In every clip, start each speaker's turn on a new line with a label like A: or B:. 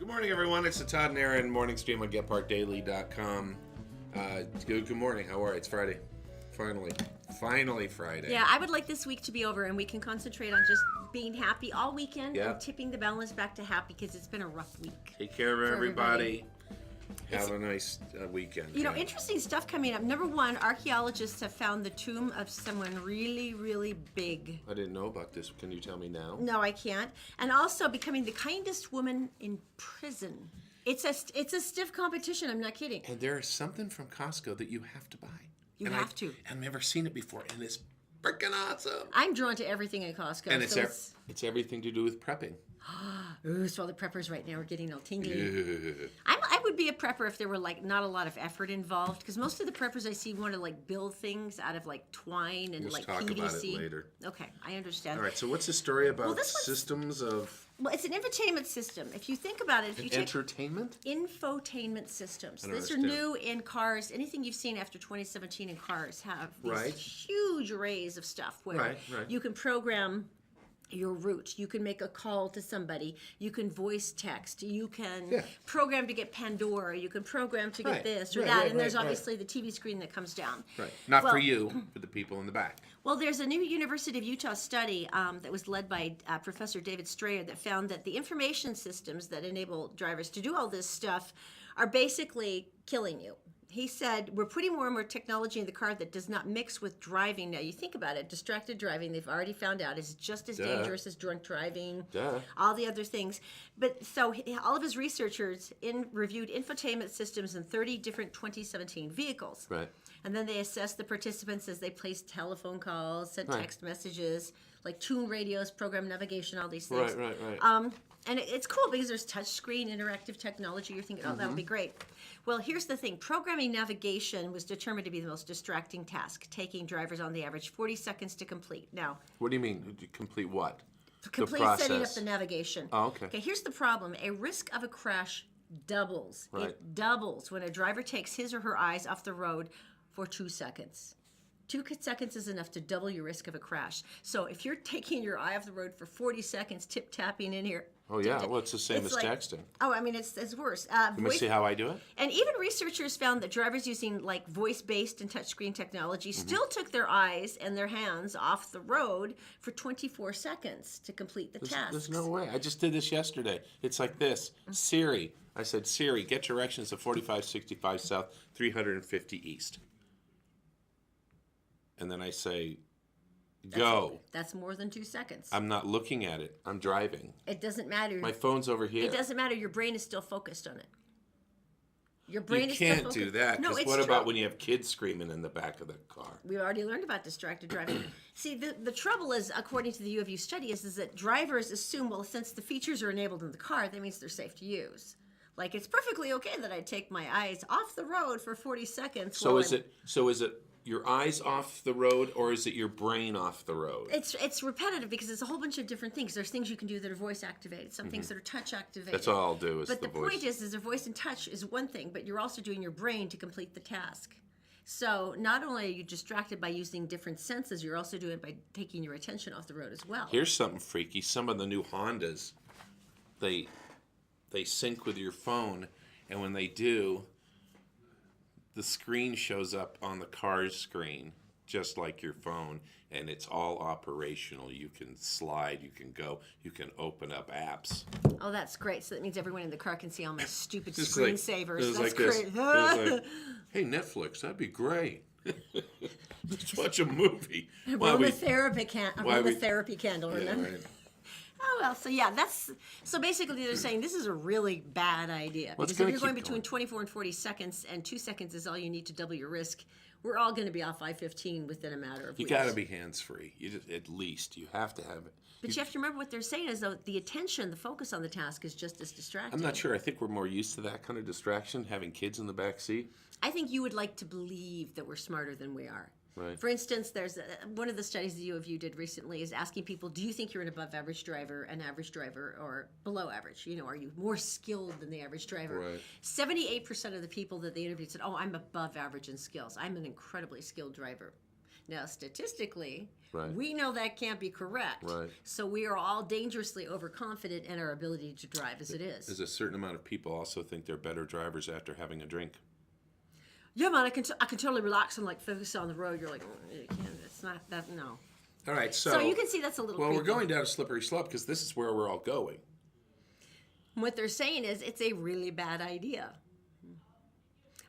A: morning, everyone. It's the Todd and Erin morning stream on GetParkDaily.com. Good morning. How are you? It's Friday. Finally Friday.
B: Yeah, I would like this week to be over and we can concentrate on just being happy all weekend and tipping the balance back to happy because it's been a rough week.
A: Take care of everybody. Have a nice weekend.
B: You know, interesting stuff coming up. Number one, archaeologists have found the tomb of someone really, really big.
A: I didn't know about this. Can you tell me now?
B: No, I can't. And also becoming the kindest woman in prison. It's a stiff competition. I'm not kidding.
A: And there is something from Costco that you have to buy.
B: You have to.
A: I've never seen it before, and it's freaking awesome.
B: I'm drawn to everything at Costco.
A: And it's everything to do with prepping.
B: Ooh, so all the preppers right now are getting all tingly. I would be a prepper if there were like not a lot of effort involved, because most of the preppers I see want to like build things out of like twine and
A: Let's
B: like
A: talk
B: PVC.
A: about it later.
B: Okay, I understand.
A: All right, so what's the story about systems of...
B: Well, it's an infotainment system. If you think about it,
A: entertainment?
B: Infotainment systems. These are
A: understand.
B: new in cars. Anything you've seen after 2017 in cars have these huge arrays of stuff where you can program your route. You can make a call to somebody. You can voice text. You can program to get Pandora. You can program to get this or that. And there's obviously the TV screen that comes down.
A: Right. Not for you, for the people in the back.
B: Well, there's a new University of Utah study that was led by Professor David Strayer that found that the information systems that enable drivers to do all this stuff are basically killing you. He said, we're putting more and more technology in the car that does not mix with driving. Now, you think about it, distracted driving, they've already found out, is just as dangerous as drunk driving, all the other things. But so all of his researchers reviewed infotainment systems in 30 different 2017 vehicles. Right. And then they assessed the participants as they placed telephone calls, sent text messages, like tune radios, program navigation, all these things. Right. And it's cool because there's touchscreen interactive technology. You're thinking, oh, that would be great. Well, here's the thing. Programming navigation was determined to be the most distracting task, taking drivers on the average 40 seconds to complete. Now,
A: what do you mean? Complete what?
B: Complete setting up the navigation.
A: Oh, okay.
B: Okay, here's the problem. A risk of a crash doubles. Right. It doubles when a driver takes his or her eyes off the road for 2 seconds. 2 seconds is enough to double your risk of a crash. So if you're taking your eye off the road for 40 seconds, tip-tapping in here.
A: Oh, yeah. Well, it's the same as texting.
B: Oh, I mean, it's worse.
A: You want to see how I do it?
B: And even researchers found that drivers using like voice-based and touchscreen technology still took their eyes and their hands off the road for 24 seconds to complete the task.
A: There's no way. I just did this yesterday. It's like this. Siri. I said, Siri, get directions to 4565 South, 350 East. And then I say, go.
B: That's more than 2 seconds.
A: I'm not looking at it. I'm driving.
B: It doesn't matter.
A: My phone's over here.
B: It doesn't matter. Your brain is still focused on it. Your brain
A: you
B: is still focused.
A: You can't do that.
B: No,
A: it's what about when you have kids screaming in the back of the car?
B: We already learned about distracted driving. See, the trouble is, according to the U of U study, is that drivers assume, well, since the features are enabled in the car, that means they're safe to use. Like, it's perfectly okay that I take my eyes off the road for 40 seconds.
A: So is it your eyes off the road, or is it your brain off the road?
B: It's repetitive because it's a whole bunch of different things. There's things you can do that are voice activated, some things that are touch activated.
A: That's all I'll do is
B: but
A: the voice.
B: But the point is a voice and touch is one thing, but you're also doing your brain to complete the task. So not only are you distracted by using different senses, you're also doing it by taking your attention off the road as well.
A: Here's something freaky. Some of the new Hondas, they sync with your phone, and when they do, the screen shows up on the car's screen, just like your phone, and it's all operational. You can slide, you can go, you can open up apps.
B: Oh, that's great. So that means everyone in the car can see all my stupid screensavers. That's
A: like
B: great.
A: Like, hey, Netflix, that'd be great. Let's watch a movie.
B: Roll the therapy candle, remember?
A: Yeah, right.
B: Oh, well, so basically they're saying this is a really bad idea. Because if you're going between 24 and 40 seconds and 2 seconds is all you need to double your risk, we're all going to be off I-15 within a matter of weeks.
A: You got to be hands-free. At least you have to have it.
B: But you have to remember what they're saying is, though, the attention, the focus on the task is just as distracting.
A: I'm not sure. I think we're more used to that kind of distraction, having kids in the back seat.
B: I think you would like to believe that we're smarter than we are.
A: Right.
B: For instance, there's one of the studies the U of U did recently is asking people, do you think you're an above average driver, an average driver, or below average? You know, are you more skilled than the average driver?
A: Right.
B: 78% of the people that they interviewed said, oh, I'm above average in skills. I'm an incredibly skilled driver. Now, statistically,
A: Right.
B: we know that can't be correct.
A: Right.
B: So we are all dangerously overconfident in our ability to drive as it is.
A: There's a certain amount of people also think they're better drivers after having a drink.
B: Yeah, man, I can totally relax and like focus on the road. You're like, you can't. It's not that. No.
A: All right,
B: So you can see that's a little.
A: Well,
B: creepy.
A: we're going down a slippery slope because this is where we're all going.
B: What they're saying is it's a really bad idea.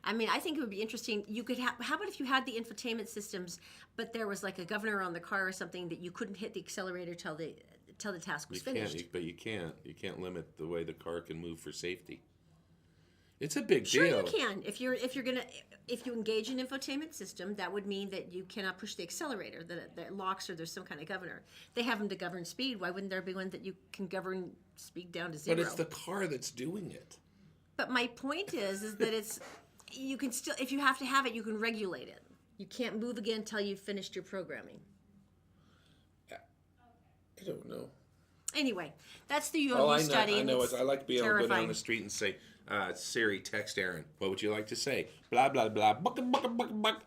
B: I mean, I think it would be interesting. You could have. How about if you had the infotainment systems, but there was like a governor on the car or something that you couldn't hit the accelerator till the task was finished.
A: But you can't limit the way the car can move for safety. It's a big
B: Sure,
A: deal.
B: you can. If you engage an infotainment system, that would mean that you cannot push the accelerator, that it locks, or there's some kind of governor. They have them to govern speed. Why wouldn't there be one that you can govern speed down to zero?
A: But it's the car that's doing it.
B: But my point is that it's you can still, if you have to have it, you can regulate it. You can't move again until you've finished your programming.
A: I don't know.
B: Anyway, that's the U
A: All
B: of
A: I
B: U study.
A: I know is I like to be able to go down
B: terrifying.
A: the street and say, Siri, text Erin. What would you like to say? Blah, blah, blah. Buck, buck, buck, buck.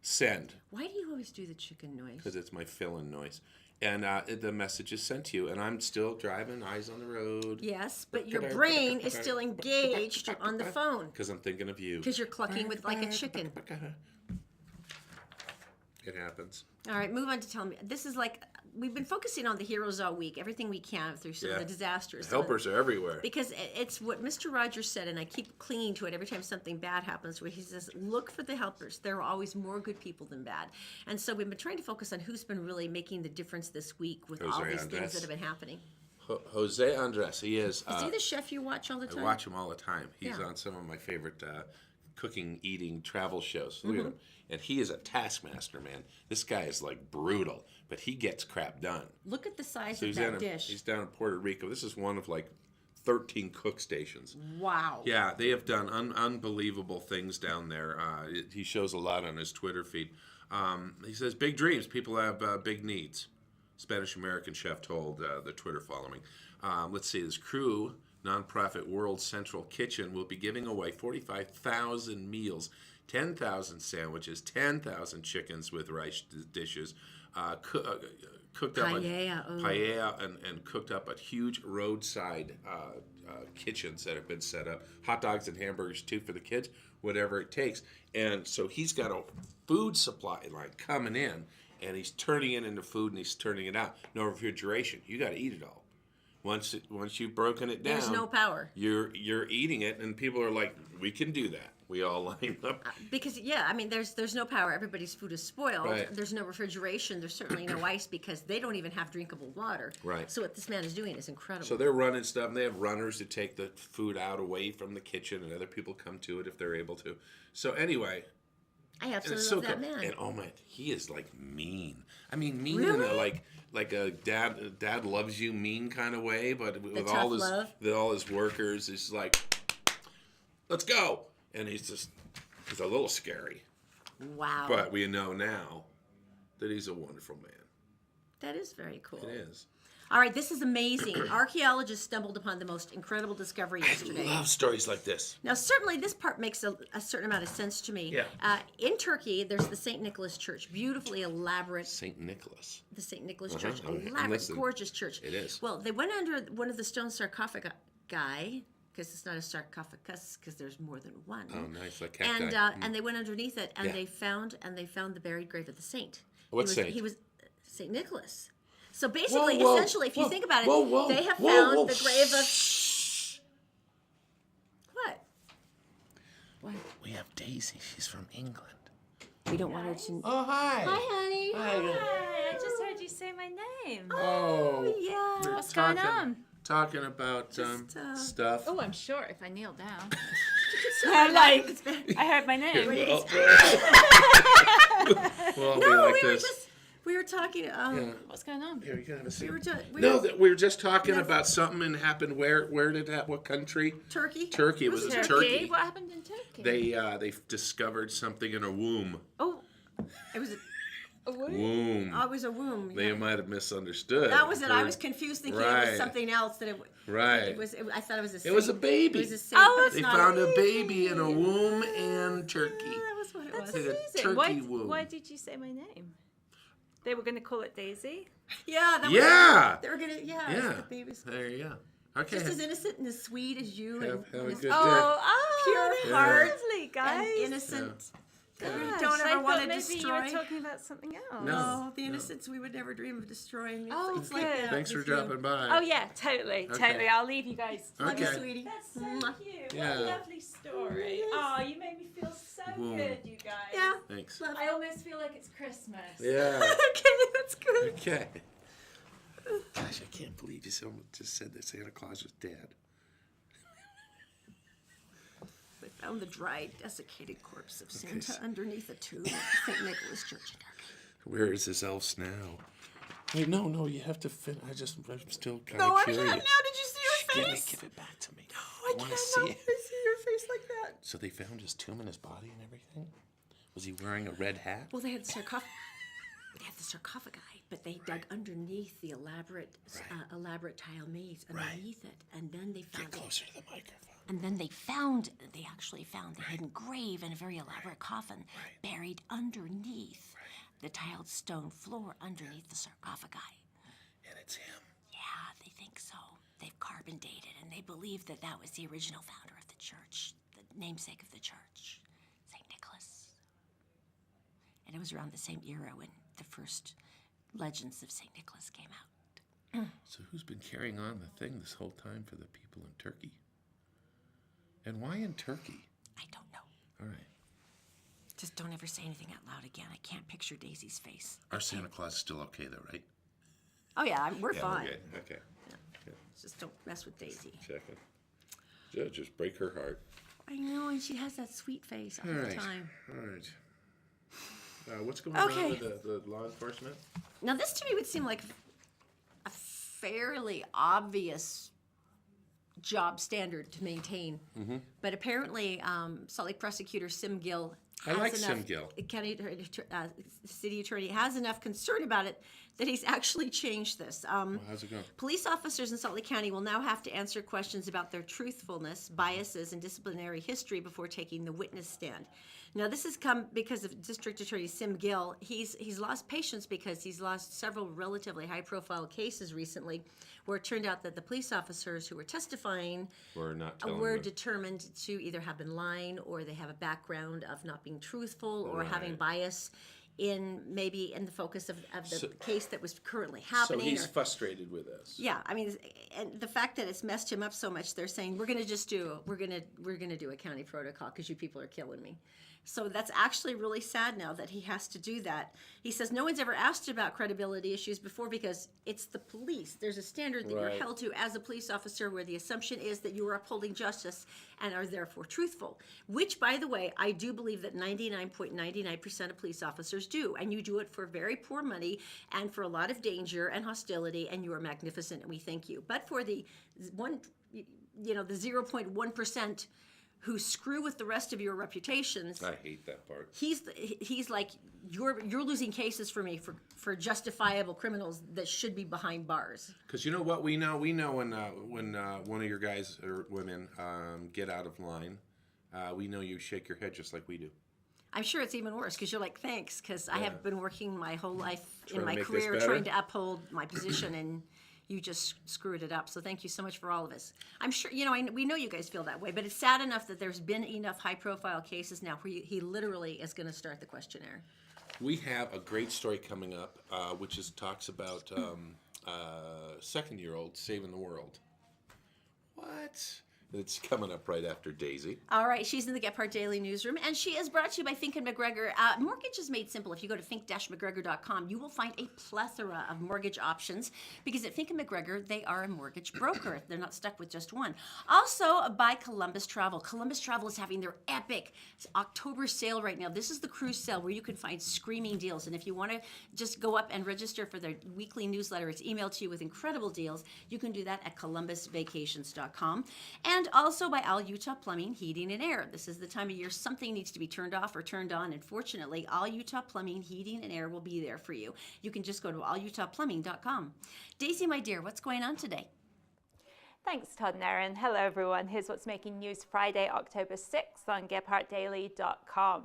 A: Send.
B: Why do you always do the chicken noise?
A: Because it's my fill-in noise. And the message is sent to you. And I'm still driving, eyes on the road.
B: Yes, but your brain is still engaged on the phone.
A: Because I'm thinking of you.
B: Because you're clucking with like a chicken.
A: It happens.
B: All right, move on to tell me. This is like, we've been focusing on the heroes all week, everything we can through some of the disasters.
A: Helpers are everywhere.
B: Because it's what Mr. Rogers said, and I keep clinging to it every time something bad happens, where he says, look for the helpers. There are always more good people than bad. And so we've been trying to focus on who's been really making the difference this week with all these things that have been happening.
A: Jose Andres, he is.
B: Is he the chef you watch all the time?
A: I watch him all the time. He's
B: Yeah.
A: on some of my favorite cooking, eating, travel shows. Look at him. And he is a taskmaster, man. This guy is like brutal, but he gets crap done.
B: Look at the size
A: So
B: of that dish.
A: He's down in Puerto Rico. This is one of like 13 cook stations.
B: Wow.
A: Yeah, they have done unbelievable things down there. He shows a lot on his Twitter feed. He says, big dreams. People have big needs. Spanish-American chef told the Twitter following. Let's see, this crew, nonprofit World Central Kitchen, will be giving away 45,000 meals, 10,000 sandwiches, 10,000 chickens with rice dishes, cooked up paella and cooked up at huge roadside kitchens that have been set up. Hot dogs and hamburgers too for the kids, whatever it takes. And so he's got a food supply line coming in, and he's turning it into food and he's turning it out. No refrigeration. You got to eat it all. Once you've broken it down,
B: There's no power.
A: You're eating it, and people are like, we can do that. We all line up.
B: Because I mean, there's no power. Everybody's food is spoiled.
A: Right.
B: There's no refrigeration. There's certainly no ice because they don't even have drinkable water.
A: Right.
B: So what this man is doing is incredible.
A: So they're running stuff, and they have runners to take the food out away from the kitchen, and other people come to it if they're able to. So anyway,
B: I
A: and
B: absolutely
A: it's so
B: love that
A: good.
B: man.
A: And oh my, he is like mean. I mean, mean
B: Really?
A: in a like a dad loves you mean kind of way, but with
B: tough love?
A: all his workers, he's like, let's go, and he's a little scary.
B: Wow.
A: But we know now that he's a wonderful man.
B: That is very cool.
A: It is.
B: All right, this is amazing. Archaeologists stumbled upon the most incredible discovery yesterday.
A: I love stories like this.
B: Now, certainly this part makes a certain amount of sense to me.
A: Yeah.
B: In Turkey, there's the St. Nicholas Church, beautifully elaborate.
A: St. Nicholas.
B: The St. Nicholas Church,
A: And
B: elaborate,
A: listen,
B: gorgeous church.
A: it is.
B: Well, they went under one of the stone sarcophagi, because it's not a sarcophagus, because there's more than one.
A: Oh, nice, like cacti.
B: And they went underneath it, and
A: Yeah.
B: they found the buried grave of the saint.
A: What saint?
B: He was St. Nicholas. So basically,
A: Whoa,
B: essentially, if you
A: whoa,
B: think about it,
A: whoa,
B: they have
A: whoa,
B: found
A: whoa.
B: the grave of what? What?
A: We have Daisy. She's from England.
B: We don't want her to.
A: Oh, hi.
B: Hi, honey.
C: Hi, I just heard you say my name.
A: Oh,
B: Yeah.
A: we're
C: What's going on?
A: Talking about stuff.
C: Oh, I'm sure if I kneel down.
B: I'm like,
C: I heard my name.
A: Well, we'll be
B: no,
A: like this.
B: we were talking.
C: What's going on?
A: Here, you can have a seat.
B: We
A: We were just talking
B: Yes.
A: about something and happened. Where did that? What country?
B: Turkey.
A: Turkey. It was
C: Turkey?
A: Turkey.
C: What happened in Turkey?
A: They discovered something in a womb.
B: Oh, it was.
A: Womb.
B: Oh, it was a womb.
A: They
B: Yeah.
A: might have misunderstood.
B: That was it. I
A: Or-
B: was confused, thinking it
A: Right.
B: was something else. That it
A: Right.
B: I thought it was a.
A: It was a baby.
B: It was a saint, but it's
A: They
B: not
A: found a baby in a womb in Turkey.
B: That was what it was.
A: Did a
C: Amazing.
A: turkey woo.
C: Why did you say my name? They were going to call it Daisy.
B: Yeah, that
A: Yeah.
B: was, they were gonna. Yeah,
A: Yeah.
B: the babies.
A: There you go. Okay.
B: Just as innocent and as sweet as you,
A: Have
B: and
A: a
B: as
A: good
C: Oh,
B: pure
C: that's
B: heart
C: lovely, guys.
B: and innocent. That we
C: Gosh,
B: don't
C: I
B: ever
C: thought
B: want to
C: maybe
B: destroy.
C: you were talking about something else.
A: No.
B: Oh, the innocence we would never dream of destroying. It's,
C: Oh,
B: it's like
C: good.
B: that
A: Thanks for
B: with you.
A: dropping by.
C: Oh yeah, totally. I'll leave you guys.
B: Love you,
A: Okay.
B: sweetie.
C: That's so
B: Mwah.
C: cute.
A: Yeah.
C: What a lovely story.
B: Yes.
C: Oh, you made me feel so
A: Whoa.
C: good, you guys.
B: Yeah.
A: Thanks.
B: Love.
C: I almost feel like it's Christmas.
A: Yeah.
B: Okay, that's good.
A: Okay. Gosh, I can't believe someone just said that Santa Claus was dead.
B: They found the dried, desiccated corpse of
A: Okay,
B: Santa
A: so-
B: underneath a tomb at St. Nicholas Church in Turkey.
A: Where is this elf now? Wait, no, you have to fin. I'm still kind
B: No,
A: of
B: I
A: curious.
B: can't now. Did you see your face?
A: Give it back to me.
B: Oh, I
A: wanna
B: can't
A: see
B: now.
A: it.
B: I see your face like that.
A: So they found his tomb and his body and everything? Was he wearing a red hat?
B: Well, they had the sarcophagi, but they dug underneath the elaborate tile maze underneath it, and then they found
A: Get closer to the microphone.
B: And then they actually found the hidden grave and a very elaborate coffin buried underneath the tiled stone floor underneath the sarcophagi.
A: And it's him.
B: Yeah, they think so. They've carbon dated, and they believe that that was the original founder of the church, the namesake of the church, St. Nicholas. And it was around the same era when the first legends of St. Nicholas came out.
A: So who's been carrying on the thing this whole time for the people in Turkey? And why in Turkey?
B: I don't know.
A: All right.
B: Just don't ever say anything out loud again. I can't picture Daisy's face.
A: Our Santa Claus is still okay though, right?
B: Oh yeah, we're fine.
A: We're good. Okay.
B: Just don't mess with Daisy.
A: Checking. Yeah, just break her heart.
B: I know, and she has that sweet face all
A: All
B: the
A: right.
B: time.
A: All right. What's going on
B: Okay.
A: with the law enforcement?
B: Now, this to me would seem like a fairly obvious job standard to maintain, but apparently, Salt Lake prosecutor Sim Gill.
A: I like Sim Gill.
B: County city attorney has enough concern about it that he's actually changed this.
A: How's it going?
B: Police officers in Salt Lake County will now have to answer questions about their truthfulness, biases, and disciplinary history before taking the witness stand. Now, this has come because of District Attorney Sim Gill. He's lost patience because he's lost several relatively high-profile cases recently where it turned out that the police officers who were testifying
A: We're not telling
B: were
A: them.
B: determined to either have been lying or they have a background of not being truthful or having
A: Right.
B: bias in the focus of the
A: So-
B: case that was currently
A: So
B: happening.
A: he's
B: or-
A: frustrated with us.
B: yeah, I mean, and the fact that it's messed him up so much, they're saying we're gonna do a county protocol because you people are killing me. So that's actually really sad now that he has to do that. He says no one's ever asked about credibility issues before because it's the police. There's a standard that you're
A: Right.
B: held to as a police officer where the assumption is that you are upholding justice and are therefore truthful, which, by the way, I do believe that 99.99% of police officers do, and you do it for very poor money and for a lot of danger and hostility, and you are magnificent, and we thank you. But for the 0.1% who screw with the rest of your reputations,
A: I hate that part.
B: he's like, you're losing cases for me for justifiable criminals that should be behind bars.
A: Because you know what we know? We know when one of your guys or women get out of line, we know you shake your head just like we do.
B: I'm sure it's even worse because you're like, thanks, because I have been working my whole life
A: Trying
B: in
A: to
B: my
A: make this
B: career
A: better?
B: trying to uphold my position, and you just screwed it up. So thank you so much for all of us. I'm sure, we know you guys feel that way, but it's sad enough that there's been enough high-profile cases now where he literally is going to start the questionnaire.
A: We have a great story coming up, which talks about second-year-old saving the world. What? It's coming up right after Daisy.
B: All right, she's in the Gephardt Daily Newsroom, and she is brought to you by Fink and McGregor. Mortgage is made simple. If you go to fink-mcgregor.com, you will find a plethora of mortgage options because at Fink and McGregor, they are a mortgage broker. They're not stuck with just one. Also, by Columbus Travel. Columbus Travel is having their epic October sale right now. This is the cruise sale where you can find screaming deals, and if you want to just go up and register for their weekly newsletter, it's emailed to you with incredible deals. You can do that at columbusvacations.com. And also by All Utah Plumbing, Heating, and Air. This is the time of year something needs to be turned off or turned on, and fortunately, All Utah Plumbing, Heating, and Air will be there for you. You can just go to allutahplumbing.com. Daisy, my dear, what's going on today?
C: Thanks, Todd and Erin. Hello, everyone. Here's what's making news Friday, October 6th on GephardtDaily.com.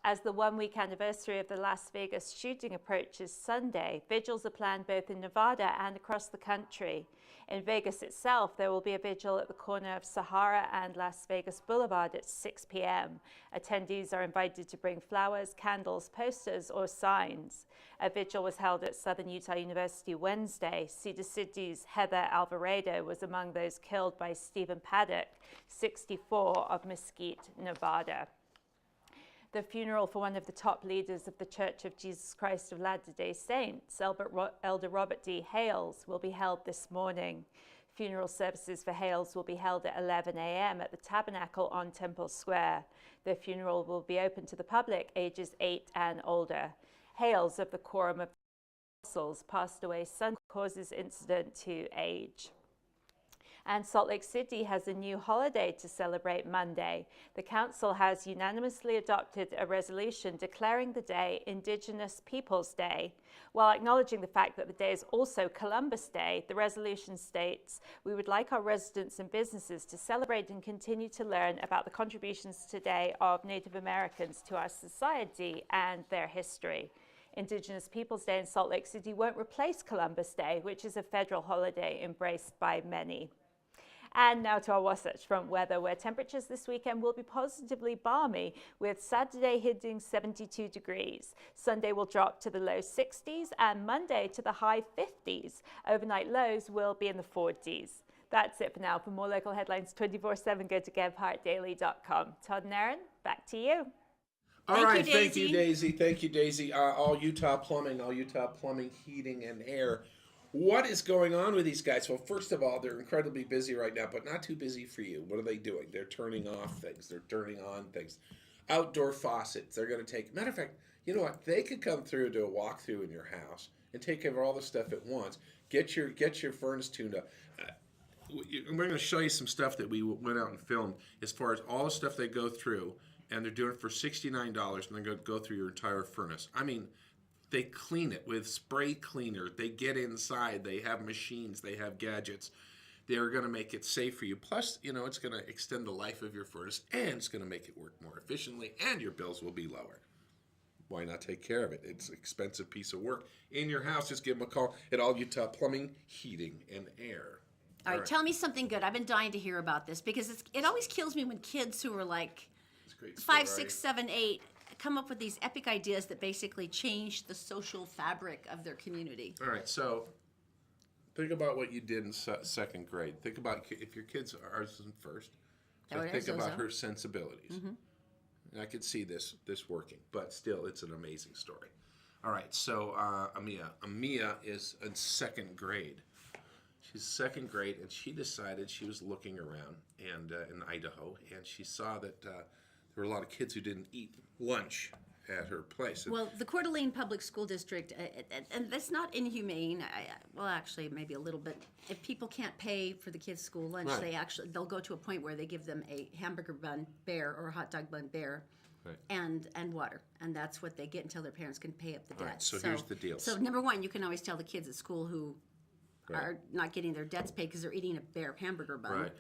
C: As the one-week anniversary of the Las Vegas shooting approaches Sunday, vigils are planned both in Nevada and across the country. In Vegas itself, there will be a vigil at the corner of Sahara and Las Vegas Boulevard at 6 p.m. Attendees are invited to bring flowers, candles, posters, or signs. A vigil was held at Southern Utah University Wednesday. Cedar City's Heather Alvarado was among those killed by Stephen Paddock, 64, of Mesquite, Nevada. The funeral for one of the top leaders of the Church of Jesus Christ of Latter-day Saints, Elder Robert D. Hales, will be held this morning. Funeral services for Hales will be held at 11 a.m. at the Tabernacle on Temple Square. The funeral will be open to the public ages 8 and older. Hales of the Quorum of Apostles passed away Sunday, causes incident to age. And Salt Lake City has a new holiday to celebrate Monday. The council has unanimously adopted a resolution declaring the day Indigenous Peoples Day. While acknowledging the fact that the day is also Columbus Day, the resolution states, "We would like our residents and businesses to celebrate and continue to learn about the contributions today of Native Americans to our society and their history." Indigenous Peoples Day in Salt Lake City won't replace Columbus Day, which is a federal holiday embraced by many. And now to our Wasatch Front weather, where temperatures this weekend will be positively balmy, with Saturday hitting 72 degrees. Sunday will drop to the low 60s, and Monday to the high 50s. Overnight lows will be in the 40s. That's it for now. For more local headlines 24/7, go to gebhardtdaily.com. Todd and Erin, back to you.
A: All right,
B: Thank you, Daisy.
A: Thank you, Daisy. All Utah Plumbing, Heating, and Air. What is going on with these guys? Well, first of all, they're incredibly busy right now, but not too busy for you. What are they doing? They're turning off things. They're turning on things. Outdoor faucets. They're going to take... Matter of fact, you know what? They could come through and do a walkthrough in your house and take care of all the stuff at once. Get your furnace tuned up. We're going to show you some stuff that we went out and filmed as far as all the stuff they go through, and they're doing it for $69, and they're going to go through your entire furnace. I mean... They clean it with spray cleaner. They get inside. They have machines. They have gadgets. They're going to make it safe for you. Plus, it's going to extend the life of your furnace, and it's going to make it work more efficiently, and your bills will be lower. Why not take care of it? It's an expensive piece of work. In your house, just give them a call at All Utah Plumbing, Heating, and Air.
B: All right, tell me something good. I've been dying to hear about this because it always kills me when kids who are like 5, 6, 7, 8 come up with these epic ideas that basically change the social fabric of their community.
A: All right, so think about what you did in second grade. Think about if your kids are in first. So think about her sensibilities. Mm-hmm. And I could see this working, but still, it's an amazing story. All right, so Amia is in second grade. She's second grade, and she decided she was looking around and in Idaho, and she saw that there were a lot of kids who didn't eat lunch at her place.
B: Well, the Coeur d'Alene Public School District, and that's not inhumane. Well, actually, maybe a little bit. If people can't pay for the kids' school lunch,
A: right.
B: they'll go to a point where they give them a hamburger bun bear or a hot dog bun bear, right. and water, and that's what they get until their parents can pay up the debt.
A: Right, so here's the deal.
B: So number one, you can always tell the kids at school who
A: right.
B: are not getting their debts paid because they're eating a bear hamburger bun.
A: Right.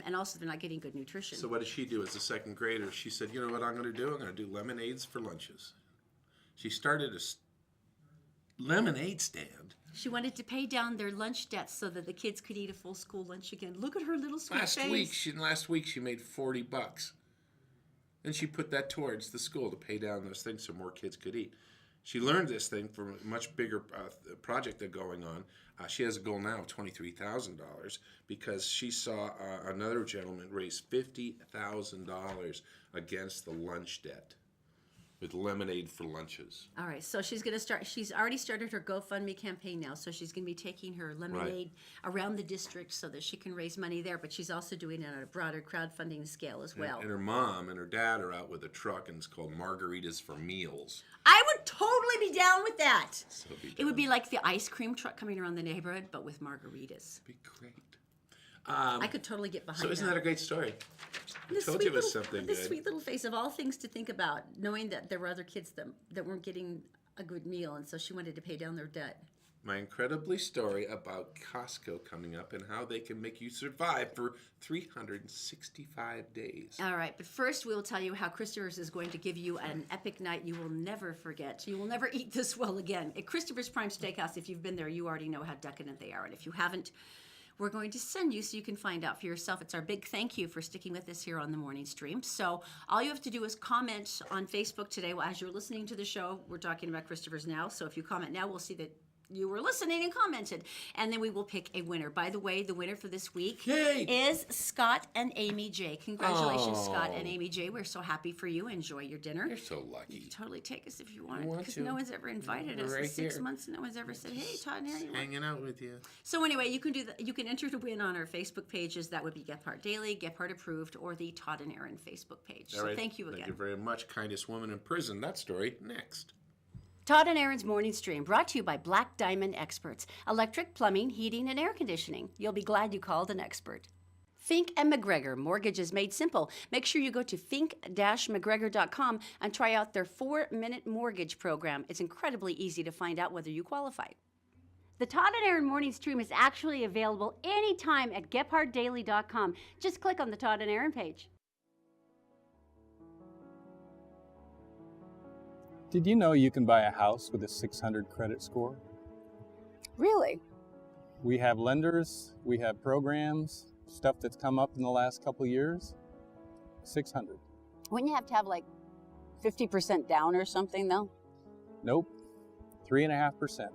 B: And also, they're not getting good nutrition.
A: So what did she do as a second grader? She said, you know what I'm going to do? I'm going to do lemonades for lunches. She started a lemonade stand.
B: She wanted to pay down their lunch debts so that the kids could eat a full school lunch again. Look at her little sweet face.
A: Last week she made $40. And she put that towards the school to pay down those things so more kids could eat. She learned this thing from a much bigger project that's going on. She has a goal now of $23,000 because she saw another gentleman raise $50,000 against the lunch debt with lemonade for lunches.
B: All right, so she's going to start. She's already started her GoFundMe campaign now, so she's going to be taking her lemonade around the district so that she can raise money there, but she's also doing it on a broader crowdfunding scale as well.
A: And her mom and her dad are out with a truck, and it's called Margaritas for Meals.
B: I would totally be down with that.
A: So
B: it would be like the ice cream truck coming around the neighborhood, but with margaritas.
A: Be great.
B: I could totally get behind that.
A: So isn't that a great story? I told you it was something good.
B: The sweet little face of all things to think about, knowing that there were other kids that weren't getting a good meal, and so she wanted to pay down their debt.
A: my incredibly story about Costco coming up and how they can make you survive for 365 days.
B: All right, but first we will tell you how Christopher's is going to give you an epic night you will never forget. You will never eat this well again. At Christopher's Prime Steakhouse, if you've been there, you already know how decadent they are. And if you haven't, we're going to send you so you can find out for yourself. It's our big thank you for sticking with us here on the morning stream. So all you have to do is comment on Facebook today. Well, as you're listening to the show, we're talking about Christopher's now. So if you comment now, we'll see that you were listening and commented, and then we will pick a winner. By the way, the winner for this week is Scott and Amy J. Congratulations, Scott and Amy J. We're so happy for you. Enjoy your dinner.
A: You're so lucky.
B: You can totally take us if you want, because no one's ever invited us in 6 months. No one's ever said, "Hey, Todd and Erin,
A: hanging out with you."
B: So anyway, you can do that. You can enter to win on our Facebook pages. That would be Gephardt Daily, Gephardt Approved, or the Todd and Erin Facebook page. So thank you again.
A: Thank you very much. Kindest woman in prison. That story next.
B: Todd and Erin's Morning Stream, brought to you by Black Diamond Experts. Electric, plumbing, heating, and air conditioning. You'll be glad you called an expert. Fink and McGregor, mortgages made simple. Make sure you go to fink-mcgregor.com and try out their 4-minute mortgage program. It's incredibly easy to find out whether you qualify. The Todd and Erin Morning Stream is actually available anytime at GephardtDaily.com. Just click on the Todd and Erin page.
D: Did you know you can buy a house with a 600 credit score?
E: Really?
D: We have lenders, we have programs, stuff that's come up in the last couple of years. 600.
E: Wouldn't you have to have like 50% down or something though?
D: Nope. 3.5%.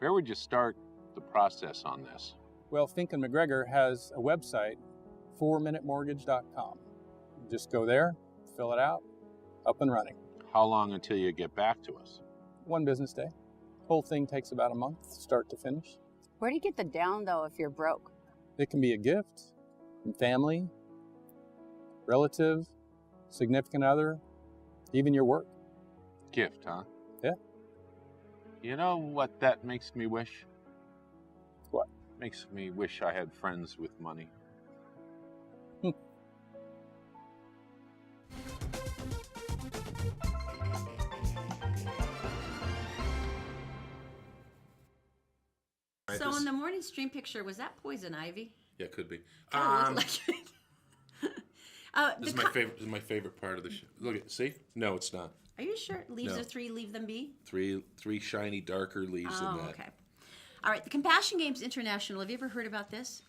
F: Where would you start the process on this?
D: Well, Fink and McGregor has a website, 4minutemortgage.com. Just go there, fill it out, up and running.
F: How long until you get back to us?
D: 1 business day. Whole thing takes about a month, start to finish.
E: Where do you get the down though if you're broke?
D: It can be a gift from family, relative, significant other, even your work.
F: Gift, huh?
D: Yeah.
F: You know what that makes me wish?
D: What?
F: Makes me wish I had friends with money.
B: So on the morning stream picture, was that poison ivy?
A: Yeah, it could be.
B: Kinda looked like it.
A: This is my favorite part of the show. Look at, see? No, it's not.
B: Are you sure? Leaves
A: No.
B: are 3, leave them be?
A: Three shiny, darker leaves than that.
B: Okay. All right, the Compassion Games International. Have you ever heard about this?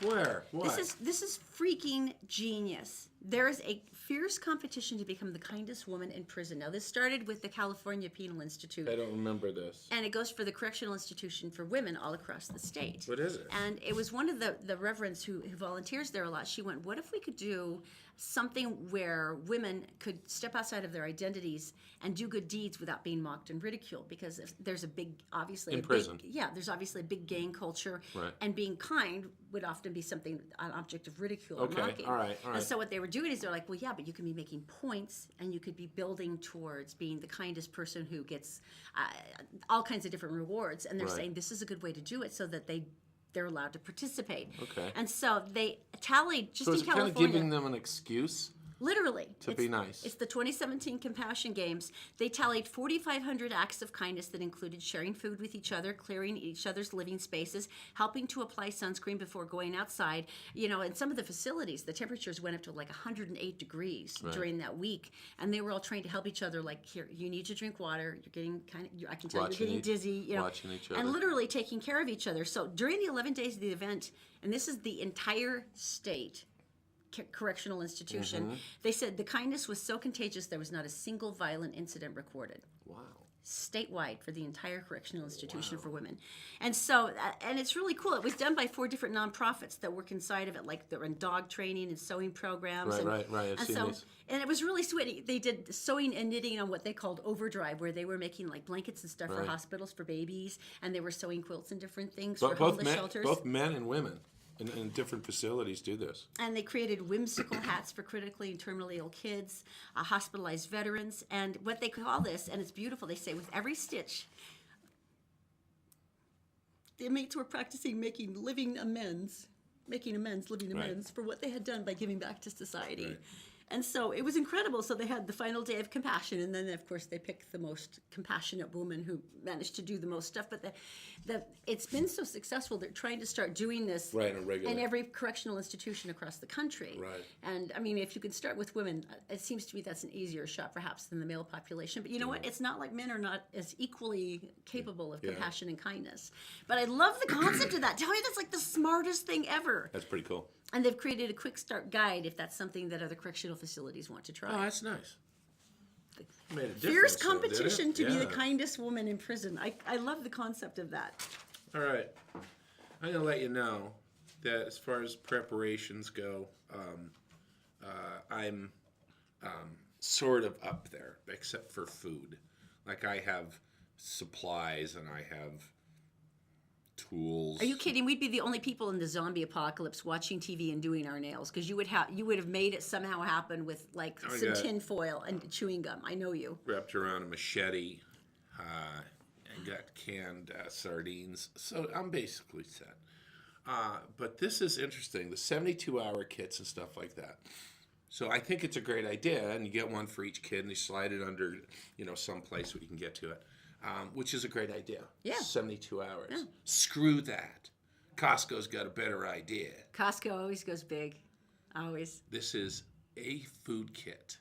A: Where? What?
B: This is freaking genius. There is a fierce competition to become the kindest woman in prison. Now, this started with the California Penal Institute.
A: I don't remember this.
B: And it goes for the correctional institution for women all across the state.
A: What is it?
B: And it was one of the reverends who volunteers there a lot. She went, what if we could do something where women could step outside of their identities and do good deeds without being mocked and ridiculed? Because there's a big, obviously,
A: In prison.
B: there's obviously a big gang culture.
A: Right.
B: And being kind would often be something, an object of ridicule
A: Okay,
B: or mocking.
A: all right.
B: And so what they were doing is they're like, well, yeah, but you can be making points and you could be building towards being the kindest person who gets all kinds of different rewards. And they're
A: Right.
B: saying this is a good way to do it so that they're allowed to participate.
A: Okay.
B: And so they tallied just
A: So is
B: in
A: it kind
B: California.
A: of giving them an excuse?
B: Literally.
A: To be nice.
B: It's the 2017 Compassion Games. They tallied 4,500 acts of kindness that included sharing food with each other, clearing each other's living spaces, helping to apply sunscreen before going outside. You know, in some of the facilities, the temperatures went up to like 108 degrees during that week. And they were all trained to help each other, like, here, you need to drink water. You're getting I can tell you're getting dizzy. You know,
A: watching each other.
B: And literally taking care of each other. So during the 11 days of the event, and this is the entire state, correctional institution, they said the kindness was so contagious there was not a single violent incident recorded.
A: Wow.
B: Statewide for the entire correctional institution for women. And so, and it's really cool. It was done by 4 different nonprofits that work inside of it, like they're in dog training and sewing programs.
A: Right. I've
B: And
A: seen
B: so,
A: these.
B: and it was really sweet. They did sewing and knitting on what they called overdrive, where they were making like blankets and stuff for
A: Right.
B: hospitals for babies, and they were sewing quilts and different things
A: But
B: for
A: both
B: homeless shelters.
A: both men and women in different facilities do this.
B: And they created whimsical hats for critically and terminally ill kids, hospitalized veterans, and what they call this, and it's beautiful, they say with every stitch, the inmates were practicing living amends for what they had done by giving back to society.
A: Right.
B: And so it was incredible. So they had the final day of compassion, and then of course they picked the most compassionate woman who managed to do the most stuff. But it's been so successful. They're trying to start doing this
A: Right, on a regular.
B: in every correctional institution across the country.
A: Right.
B: And I mean, if you can start with women, it seems to me that's an easier shot perhaps than the male population. But you know what? It's not like men are not as equally capable of compassion and kindness. But I love the concept of that. Tell me, that's like the smartest thing ever.
A: That's pretty cool.
B: And they've created a quick start guide if that's something that other correctional facilities want to try.
A: Oh, that's nice. Made a
B: Fierce
A: difference, though, did
B: competition
A: it?
B: to be the
A: Yeah.
B: kindest woman in prison. I love the concept of that.
A: All right. I'm going to let you know that as far as preparations go, I'm sort of up there, except for food. Like I have supplies and I have tools.
B: Are you kidding? We'd be the only people in the zombie apocalypse watching TV and doing our nails because you would have made it somehow happen with like
A: Oh,
B: some
A: yeah.
B: tin foil and chewing gum. I know you.
A: Wrapped around a machete and got canned sardines. So I'm basically set. But this is interesting, the 72-hour kits and stuff like that. So I think it's a great idea, and you get one for each kid, and you slide it under, some place where you can get to it, which is a great idea.
B: Yeah.
A: 72 hours. Yeah. Screw that. Costco's got a better idea.
B: Costco always goes big. Always.
A: This is a food kit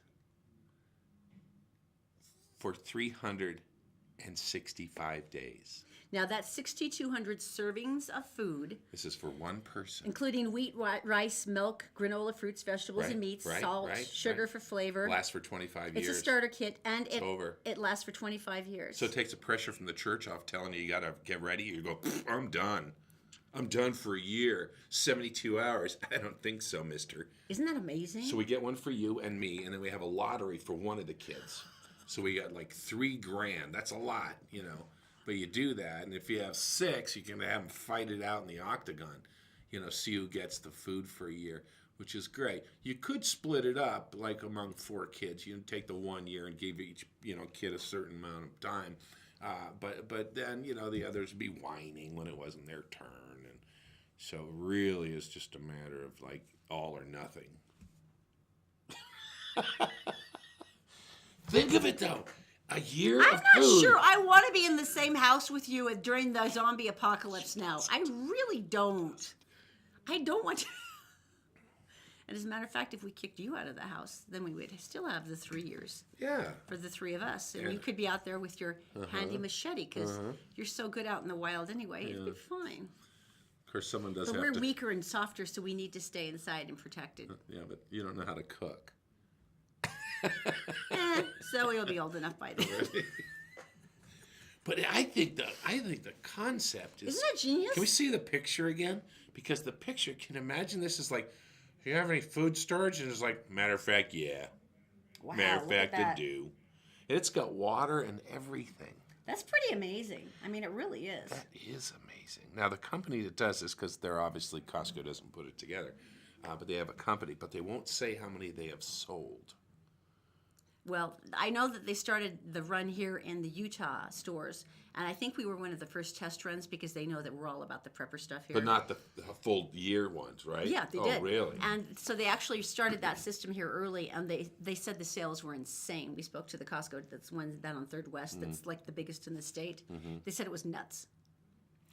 A: for 365 days.
B: Now that's 6,200 servings of food,
A: This is for one person.
B: including wheat, rice, milk, granola, fruits, vegetables,
A: Right,
B: and meats,
A: right,
B: salt,
A: right,
B: sugar
A: right.
B: for flavor.
A: Lasts for 25
B: It's
A: years.
B: a starter kit, and
A: over.
B: it lasts for 25 years.
A: So it takes the pressure from the church off telling you got to get ready. You go, I'm done. I'm done for a year. 72 hours. I don't think so, mister.
B: Isn't that amazing?
A: So we get one for you and me, and then we have a lottery for one of the kids. So we got like $3,000. That's a lot, But you do that, and if you have 6, you can have them fight it out in the octagon. See who gets the food for a year, which is great. You could split it up, like among 4 kids. You can take the 1 year and give each, kid a certain amount of time. But then, the others would be whining when it wasn't their turn. And so really it's just a matter of like all or nothing. Think of it though. A year
B: I'm
A: of
B: not
A: food.
B: sure I want to be in the same house with you during the zombie apocalypse now. I really don't. I don't want to. And as a matter of fact, if we kicked you out of the house, then we would still have the 3 years
A: Yeah.
B: for the 3 of us. And
A: Yeah.
B: you could be out there with your handy machete because you're so good out in the wild anyway. It'd be fine.
A: Of course, someone does
B: But
A: have
B: we're
A: to.
B: weaker and softer, so we need to stay inside and protected.
A: Yeah, but you don't know how to cook.
B: So we'll be old enough by then.
A: But I think the concept is.
B: Isn't that genius?
A: Can we see the picture again? Because the picture, can you imagine this is like, do you have any food storage? And it's like, matter of fact, yeah.
B: Wow,
A: Matter of
B: look at
A: fact,
B: that.
A: it do. And it's got water and everything.
B: That's pretty amazing. I mean, it really is.
A: That is amazing. Now, the company that does this, because they're obviously, Costco doesn't put it together, but they have a company, but they won't say how many they have sold.
B: Well, I know that they started the run here in the Utah stores, and I think we were one of the first test runs because they know that we're all about the prepper stuff here.
A: But not the full year ones, right?
B: Yeah, they
A: oh,
B: did.
A: Oh, really?
B: And so they actually started that system here early, and they said the sales were insane. We spoke to the Costco that's one that on Third West that's like the biggest in the state. They said it was nuts.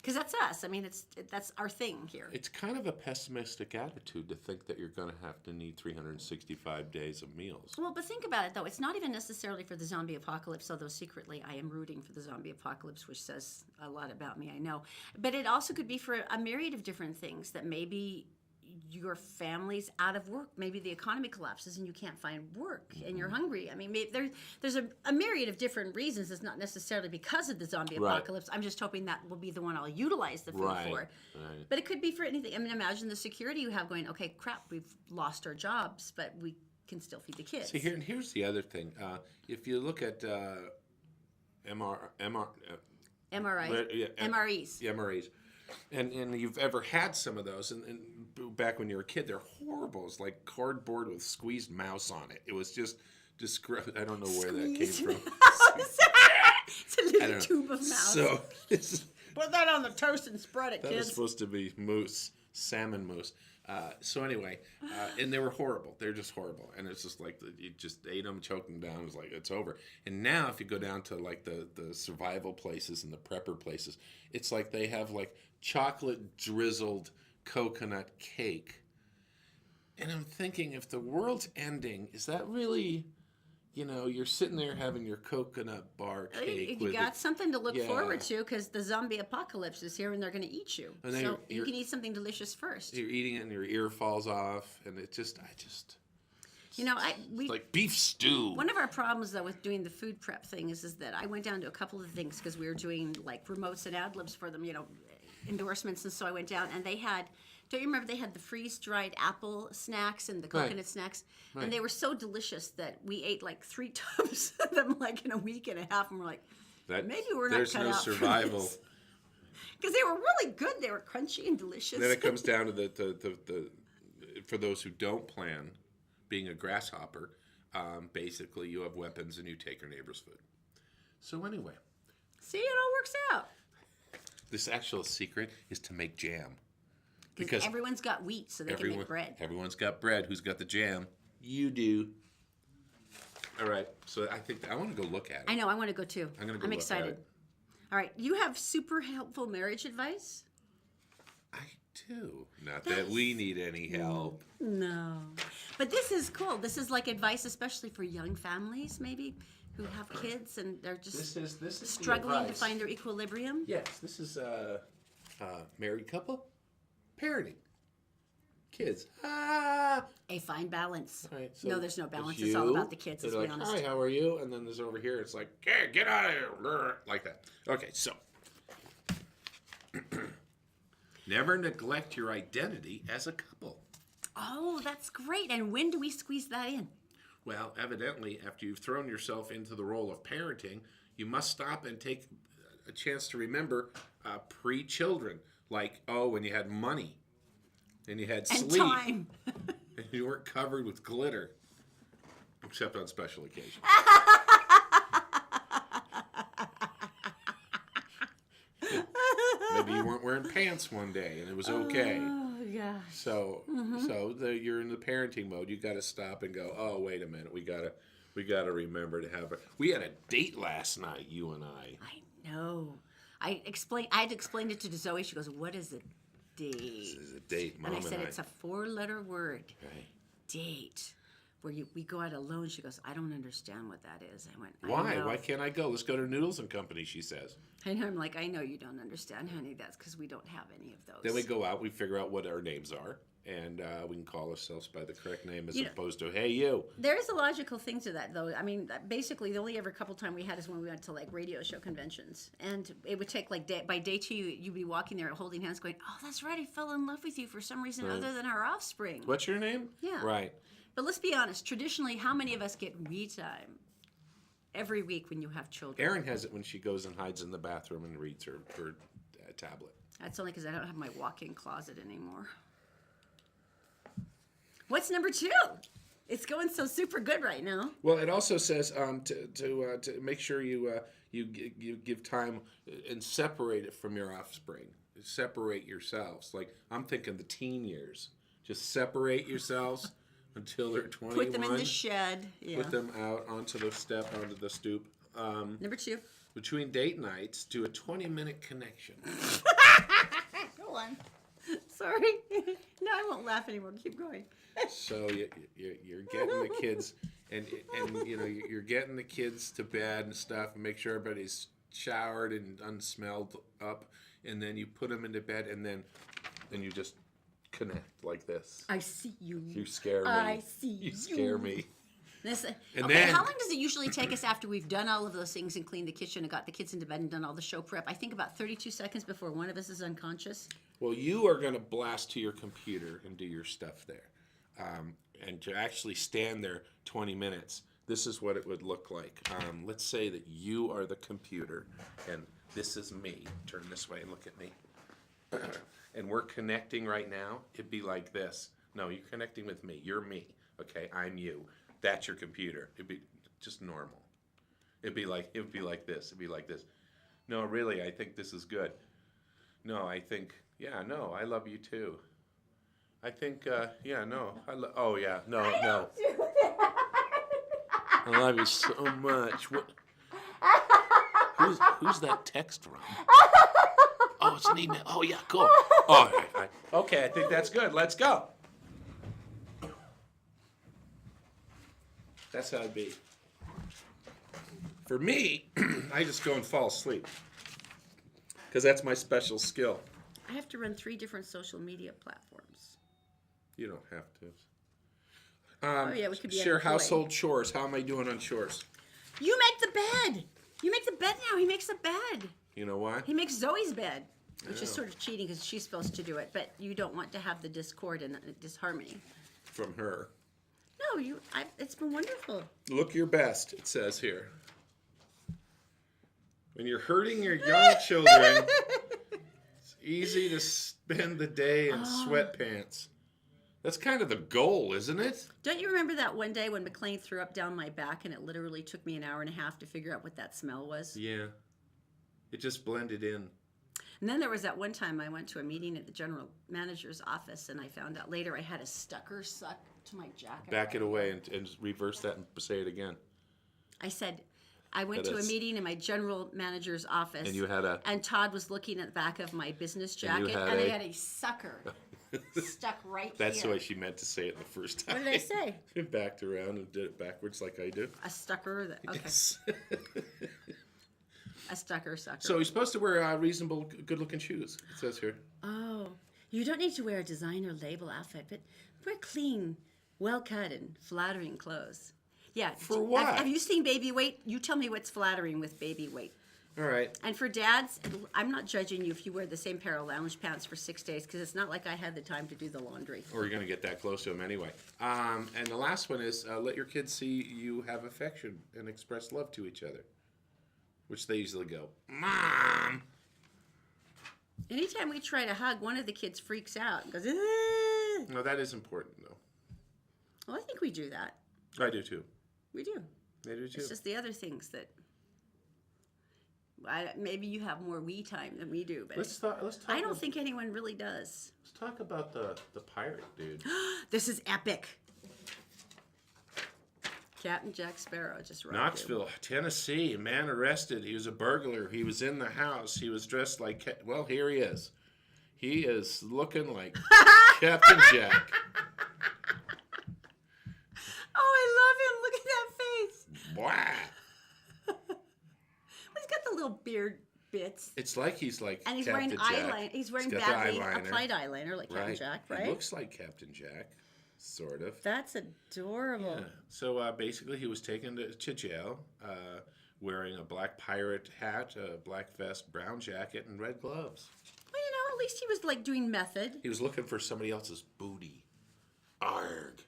B: Because that's us. I mean, that's our thing here.
A: It's kind of a pessimistic attitude to think that you're going to have to need 365 days of meals.
B: Well, but think about it, though. It's not even necessarily for the zombie apocalypse, although secretly I am rooting for the zombie apocalypse, which says a lot about me, I know. But it also could be for a myriad of different things that maybe your family's out of work. Maybe the economy collapses and you can't find work and you're hungry. I mean, maybe there's a myriad of different reasons. It's not necessarily because of the zombie
A: Right.
B: apocalypse. I'm just hoping that will be the one I'll utilize the food
A: Right,
B: for.
A: right.
B: But it could be for anything. I mean, imagine the security you have going, okay, crap, we've lost our jobs, but we can still feed the kids.
A: See, here's the other thing. If you look at
B: MRIs.
A: yeah,
B: MREs.
A: Yeah, MREs. And you've ever had some of those, and back when you were a kid, they're horrible. It's like cardboard with squeezed mouse on it. It was just I don't know where that came from.
B: It's a
A: I
B: little
A: don't know.
B: tube of mouse.
A: So it's,
B: Put that on the toast and spread it,
A: that was
B: kids.
A: supposed to be mousse, salmon mousse. So anyway, and they were horrible. They're just horrible, and it's just like you just ate them, choked them down. It was like it's over. And now, if you go down to like the survival places and the prepper places, it's like they have like chocolate drizzled coconut cake. And I'm thinking, if the world's ending, is that really? You're sitting there having your coconut bar cake.
B: You got something to look
A: Yeah.
B: forward to because the zombie apocalypse is here and they're going to eat you.
A: And then
B: So you
A: you're-
B: can eat something delicious first.
A: You're eating it and your ear falls off, and it's like beef stew.
B: One of our problems though with doing the food prep thing is that I went down to a couple of things because we were doing like remotes and ad libs for them, endorsements, and so I went down and they had. Don't you remember they had the freeze-dried apple snacks and the coconut snacks?
A: Right.
B: And they were so delicious that we ate like 3 tubs of them like in a week and a half, and we're like, maybe we're not
A: there's
B: cut
A: no
B: out
A: survival.
B: Because they were really good. They were crunchy and delicious.
A: Then it comes down to the for those who don't plan being a grasshopper, basically you have weapons and you take your neighbor's food. So anyway,
B: See, it all works out.
A: this actual secret is to make jam.
B: Because everyone's got wheat, so they can make bread.
A: Everyone's got bread. Who's got the jam? You do. All right. So I think I want to go look at it.
B: I know. I want to go too.
A: I'm gonna go
B: I'm
A: look at
B: excited.
A: it.
B: All right. You have super helpful marriage advice?
A: I do. Not that we need any help.
B: No. But this is cool. This is like advice, especially for young families, maybe, who have kids and they're just
A: This is the
B: struggling to
A: advice.
B: find their equilibrium.
A: Yes, this is a married couple parenting kids.
B: A fine balance.
A: Right, so
B: No, there's no
A: there's
B: balance. It's all
A: you.
B: about the kids,
A: They're
B: let's be
A: like,
B: honest.
A: hi, how are you? And then there's over here, it's like, hey, get out of here, like that. Okay, so never neglect your identity as a couple.
B: Oh, that's great. And when do we squeeze that in?
A: Well, evidently, after you've thrown yourself into the role of parenting, you must stop and take a chance to remember pre-children. Like, when you had money and you had
B: And
A: sleep
B: time.
A: and you weren't covered with glitter, except on special occasions. Maybe you weren't wearing pants one day and it was okay.
B: Oh, gosh.
A: So, you're in the parenting mode. You got to stop and go. Oh, wait a minute. We gotta remember to have We had a date last night, you and I.
B: I know. I had explained it to Zoe. She goes, "What is a date?"
A: This is a date, Mom
B: And I said,
A: and
B: "It's a 4-letter word.
A: Right.
B: Date. Where we go out alone." She goes, "I don't understand what that is." I went, I
A: Why?
B: know.
A: Why can't I go? Let's go to Noodles and Company. She says.
B: I know. I'm like, I know you don't understand, honey. That's because we don't have any of those.
A: Then we go out. We figure out what our names are, and we can call ourselves by the correct name as opposed to "Hey, you."
B: There is a logical thing to that, though. I mean, basically, the only ever couple time we had is when we went to like radio show conventions, and it would take like by day 2, you'd be walking there holding hands, going, "Oh, that's right, I fell in love with you for some reason other than our offspring."
A: What's your name?
B: Yeah.
A: Right.
B: But let's be honest. Traditionally, how many of us get me time every week when you have children?
A: Erin has it when she goes and hides in the bathroom and reads her tablet.
B: That's only because I don't have my walk-in closet anymore. What's number 2? It's going so super good right now.
A: Well, it also says to make sure you give time and separate it from your offspring. Separate yourselves. Like I'm thinking the teen years. Just separate yourselves until they're 21.
B: Put them in the shed. Yeah.
A: Put them out onto the stoop.
B: Number 2.
A: Between date nights, do a 20-minute connection.
B: Go on. Sorry. No, I won't laugh anymore. Keep going.
A: So you're getting the kids, and you're getting the kids to bed and stuff, and make sure everybody's showered and unsmelled up, and then you put them into bed, and then you just connect like this.
B: I see you.
A: You scare me.
B: I see
A: You scare me.
B: Okay,
A: then-
B: how long does it usually take us after we've done all of those things and cleaned the kitchen and got the kids into bed and done all the show prep? I think about 32 seconds before one of us is unconscious.
A: Well, you are going to blast to your computer and do your stuff there. And to actually stand there 20 minutes, this is what it would look like. Let's say that you are the computer, and this is me. Turn this way and look at me. And we're connecting right now. It'd be like this. No, you're connecting with me. You're me. Okay, I'm you. That's your computer. It'd be just normal. It'd be like this. It'd be like this. No, really, I think this is good. No, I think, yeah, no, I love you too. I think, yeah, no. Oh, yeah, no. I love you so much. What? Who's that text from? Oh, it's an email. Oh, yeah, cool. Oh, all right. Okay, I think that's good. Let's go. That's how it'd be. For me, I just go and fall asleep. Because that's my special skill.
B: I have to run 3 different social media platforms.
A: You don't have to.
B: Oh, yeah, we could be
A: share
B: unemployed.
A: household chores. How am I doing on chores?
B: You make the bed. You make the bed now. He makes the bed.
A: You know why?
B: He makes Zoe's bed, which is
A: Oh.
B: sort of cheating because she's supposed to do it, but you don't want to have the discord and disharmony.
A: From her.
B: No, it's been wonderful.
A: Look your best, it says here. When you're hurting your young children, it's easy to spend the day in sweatpants. That's kind of the goal, isn't it?
B: Don't you remember that one day when McLean threw up down my back and it literally took me an hour and a half to figure out what that smell was?
A: Yeah. It just blended in.
B: And then there was that one time I went to a meeting at the general manager's office and I found out later I had a stucker suck to my jacket.
A: Back it away and reverse that and say it again.
B: I said, I went
A: That
B: to a
A: is-
B: meeting in my general manager's office.
A: And you had a...
B: And Todd was looking at the back of my business
A: And you
B: jacket,
A: had
B: and I
A: a-
B: had a sucker stuck right
A: That's
B: here.
A: the way she meant to say it the first time.
B: What did I say?
A: She backed around and did it backwards like I do.
B: A stucker? Okay.
A: Yes.
B: A stucker sucker.
A: So you're supposed to wear reasonable, good-looking shoes, it says here.
B: Oh, you don't need to wear a designer label outfit, but wear clean, well-cut, and flattering clothes. Yeah.
A: For what?
B: Have you seen baby weight? You tell me what's flattering with baby weight.
A: All right.
B: And for dads, I'm not judging you if you wear the same pair of lounge pants for 6 days, because it's not like I had the time to do the laundry.
A: Or you're going to get that close to them anyway. And the last one is let your kids see you have affection and express love to each other. Which they usually go, Mom!
B: Anytime we try to hug, one of the kids freaks out and goes, "Ah."
A: No, that is important, though.
B: Well, I think we do that.
A: I do, too.
B: We do.
A: I do, too.
B: It's just the other things that maybe you have more we time than we do, but
A: Let's talk
B: I don't think anyone really does.
A: Let's talk about the pirate dude.
B: This is epic. Captain Jack Sparrow just robbed
A: Knoxville, Tennessee. A man arrested. He was a burglar. He was in the house. He was dressed like... Well, here he is. He is looking like Captain Jack.
B: Oh, I love him. Look at that face.
A: Wow.
B: He's got the little beard bits.
A: It's like he's like
B: And he's
A: Captain
B: wearing
A: Jack.
B: eyeliner. He's wearing
A: got the
B: badly
A: eyeliner.
B: applied eyeliner like Captain Jack, right?
A: He looks like Captain Jack, sort of.
B: That's adorable.
A: Yeah. So basically, he was taken to jail, wearing a black pirate hat, a black vest, brown jacket, and red gloves.
B: Well, at least he was like doing method.
A: He was looking for somebody else's booty. Arg.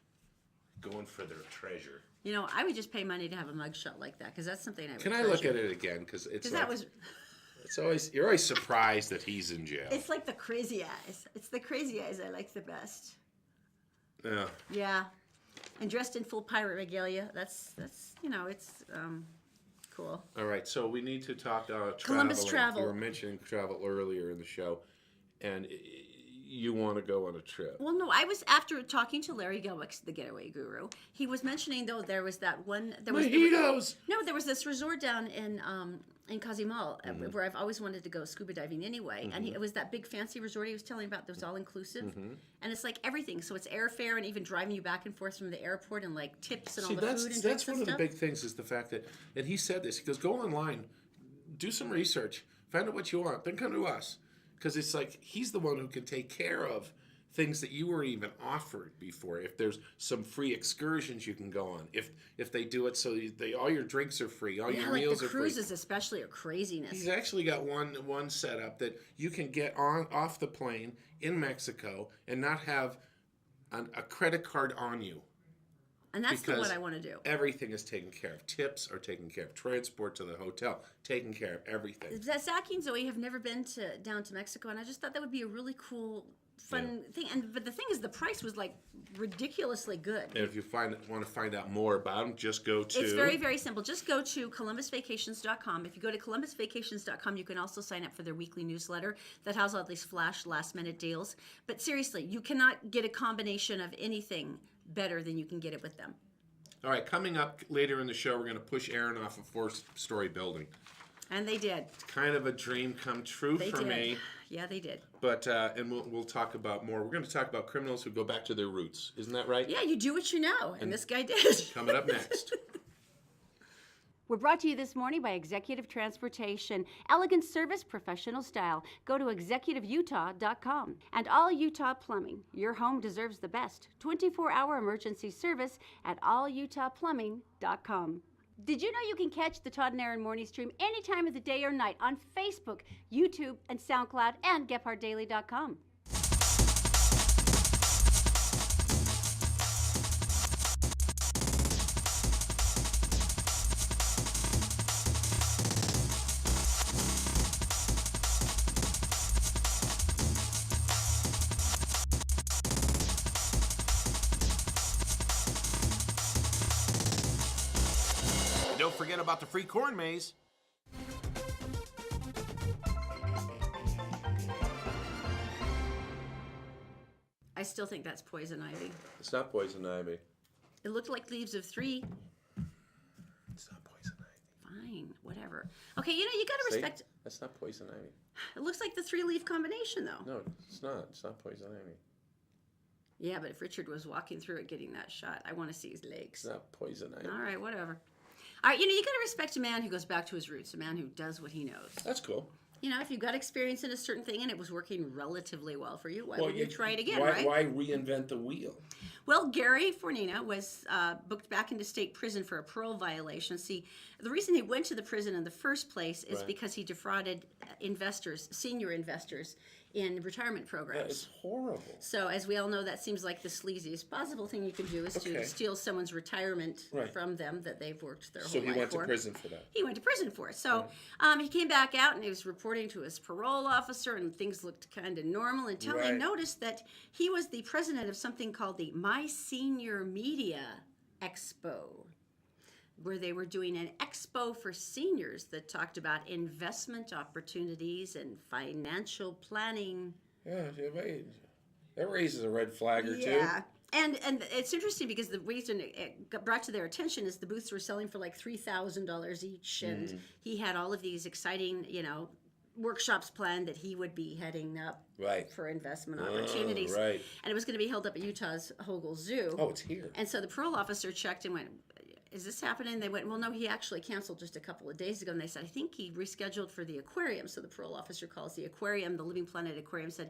A: Going for their treasure.
B: I would just pay money to have a mugshot like that because that's something I would
A: Can I look at it again? Because it's like,
B: that was...
A: it's always, you're always surprised that he's in jail.
B: It's like the crazy eyes. It's the crazy eyes I like the best.
A: Yeah.
B: Yeah. And dressed in full pirate regalia. That's it's cool.
A: All right, so we need to talk
B: Columbus
A: traveling.
B: travel.
A: You were mentioning travel earlier in the show, and you want to go on a trip.
B: Well, no, I was after talking to Larry Gelwick, the getaway guru. He was mentioning though there was that one there was this resort down in Cozumel where I've always wanted to go scuba diving anyway, and it was that big fancy resort he was telling about that was all inclusive, and it's like everything. So it's airfare and even driving you back and forth from the airport and like tips and all the food and drinks
A: that's
B: and
A: one of the
B: stuff.
A: big things is the fact that, and he said this. He goes, go online, do some research, find out what you want, then come to us. Because it's like he's the one who can take care of things that you were even offered before. If there's some free excursions you can go on, if they do it so all your drinks are free, all your
B: like
A: meals
B: the
A: are free.
B: cruises especially are craziness.
A: He's actually got one setup that you can get off the plane in Mexico and not have a credit card on you.
B: And that's the
A: Because
B: one I want to do.
A: Everything is taken care of. Tips are taken care of. Transport to the hotel, taken care of. Everything.
B: Zach and Zoe have never been down to Mexico, and I just thought that would be a really cool fun thing. But the thing is, the price was like ridiculously good.
A: And if you want to find out more about them, just go to...
B: It's very, very simple. Just go to columbusvacations.com. If you go to columbusvacations.com, you can also sign up for their weekly newsletter that has all these flash last-minute deals. But seriously, you cannot get a combination of anything better than you can get it with them.
A: All right, coming up later in the show, we're going to push Erin off a 4-story building.
B: And they did.
A: It's kind of a dream come true
B: They
A: for
B: did.
A: me.
B: Yeah, they did.
A: But and we'll talk about more. We're going to talk about criminals who go back to their roots. Isn't that right?
B: Yeah, you do what you know, and this guy did.
A: Coming up next.
E: We're brought to you this morning by Executive Transportation. Elegant service, professional style. Go to executiveutah.com. And All Utah Plumbing. Your home deserves the best. 24-hour emergency service at allutahplumbing.com. Did you know you can catch the Todd and Erin morning stream any time of the day or night on Facebook, YouTube, and SoundCloud, and GephardtDaily.com?
A: Don't forget about the free corn maze.
B: I still think that's poison ivy.
A: It's not poison ivy.
B: It looked like leaves of 3.
A: It's not poison ivy.
B: Fine, whatever. Okay, you got to
A: See?
B: respect.
A: That's not poison ivy.
B: It looks like the 3-leaf combination, though.
A: No, it's not. It's not poison ivy.
B: Yeah, but if Richard was walking through it getting that shot, I want to see his legs.
A: It's not poison ivy.
B: All right, whatever. All right, you got to respect a man who goes back to his roots, a man who does what he knows.
A: That's cool.
B: If you've got experience in a certain thing and it was working relatively well for you, why would you try it again,
A: why,
B: right?
A: Why reinvent the wheel?
B: Well, Gary Fornina was booked back into state prison for a parole violation. See, the reason he went to the prison in the first place is because he defrauded investors, senior investors, in retirement programs.
A: That is horrible.
B: So, as we all know, that seems like the sleaziest possible thing you can do is to steal someone's retirement from them that they've worked their whole life for.
A: So he went to prison for that.
B: He went to prison for it. So he came back out and he was reporting to his parole officer, and things looked kind of normal until he noticed that he was the president of something called the My Senior Media Expo, where they were doing an expo for seniors that talked about investment opportunities and financial planning.
A: Yeah, that raises a red flag or two.
B: Yeah. And it's interesting because the reason it got brought to their attention is the booths were selling for like $3,000 each, and he had all of these exciting, workshops planned that he would be heading up for investment opportunities.
A: Right.
B: And it was going to be held up at Utah's Hogle Zoo.
A: Oh, it's here.
B: And so the parole officer checked and went, is this happening? They went, well, no, he actually canceled just a couple of days ago. And they said, I think he rescheduled for the aquarium. So the parole officer calls the aquarium, the Living Planet Aquarium, said,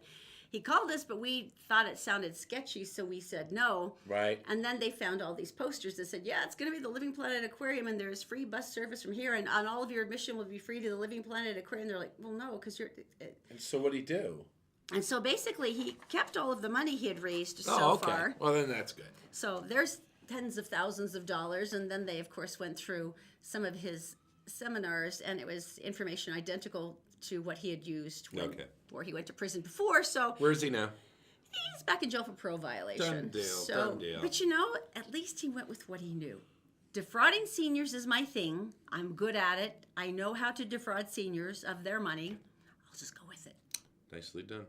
B: he called us, but we thought it sounded sketchy, so we said no.
A: Right.
B: And then they found all these posters that said, yeah, it's going to be the Living Planet Aquarium, and there's free bus service from here, and all of your admission will be free to the Living Planet Aquarium. They're like, well, no, because you're...
A: And so what did he do?
B: And so basically, he kept all of the money he had raised so far.
A: Well, then that's good.
B: So there's tens of thousands of dollars, and then they, of course, went through some of his seminars, and it was information identical to what he had used before he went to prison before. So
A: where is he now?
B: He's back in jail for parole violation.
A: Done deal.
B: But at least he went with what he knew. Defrauding seniors is my thing. I'm good at it. I know how to defraud seniors of their money. I'll just go with it.
A: Nicely done.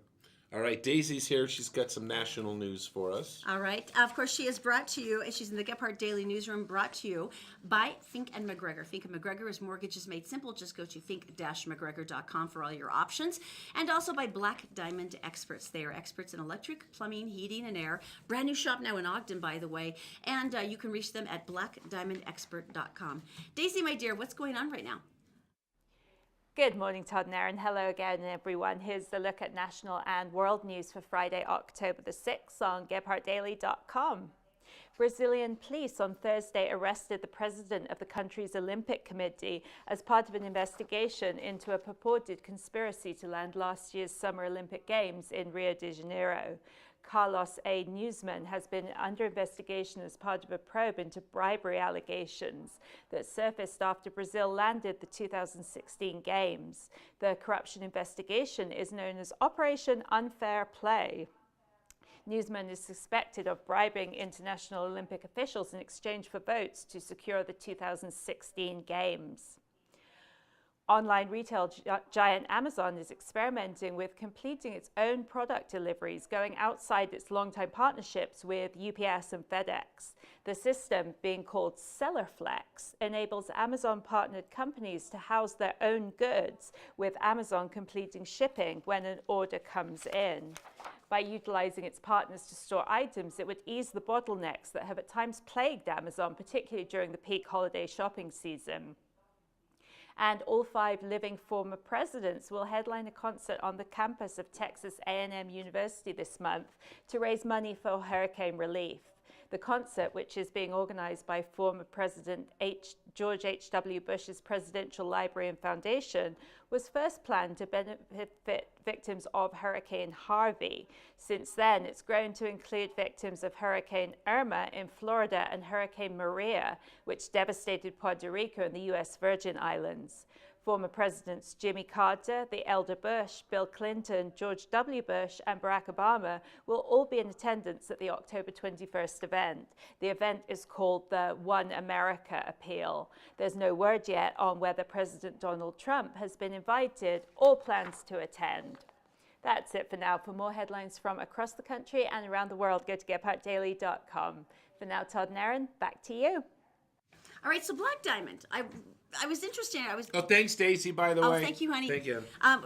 A: All right, Daisy's here. She's got some national news for us.
B: All right. Of course, she is brought to you, and she's in the Gephardt Daily Newsroom, brought to you by Fink and McGregor. Fink and McGregor is mortgages made simple. Just go to fink-mcgregor.com for all your options. And also by Black Diamond Experts. They are experts in electric, plumbing, heating, and air. Brand new shop now in Ogden, by the way. And you can reach them at blackdiamondexpert.com. Daisy, my dear, what's going on right now?
C: Good morning, Todd and Erin. Hello again, everyone. Here's the look at national and world news for Friday, October the 6th on GephardtDaily.com. Brazilian police on Thursday arrested the president of the country's Olympic Committee as part of an investigation into a purported conspiracy to land last year's Summer Olympic Games in Rio de Janeiro. Carlos A. Newsman has been under investigation as part of a probe into bribery allegations that surfaced after Brazil landed the 2016 Games. The corruption investigation is known as Operation Unfair Play. Newsman is suspected of bribing international Olympic officials in exchange for votes to secure the 2016 Games. Online retail giant Amazon is experimenting with completing its own product deliveries, going outside its longtime partnerships with UPS and FedEx. The system, being called SellerFlex, enables Amazon-partnered companies to house their own goods, with Amazon completing shipping when an order comes in. By utilizing its partners to store items, it would ease the bottlenecks that have at times plagued Amazon, particularly during the peak holiday shopping season. And all 5 living former presidents will headline a concert on the campus of Texas A&M University this month to raise money for hurricane relief. The concert, which is being organized by former President George H.W. Bush's Presidential Library and Foundation, was first planned to benefit victims of Hurricane Harvey. Since then, it's grown to include victims of Hurricane Irma in Florida and Hurricane Maria, which devastated Puerto Rico and the U.S. Virgin Islands. Former Presidents Jimmy Carter, the elder Bush, Bill Clinton, George W. Bush, and Barack Obama will all be in attendance at the October 21st event. The event is called the One America Appeal. There's no word yet on whether President Donald Trump has been invited or plans to attend. That's it for now. For more headlines from across the country and around the world, go to GetPartDaily.com. For now, Todd and Erin, back to you.
B: All right, so Black Diamond. I was interested.
A: Oh, thanks, Daisy, by the way.
B: Oh, thank you, honey.
A: Thank you.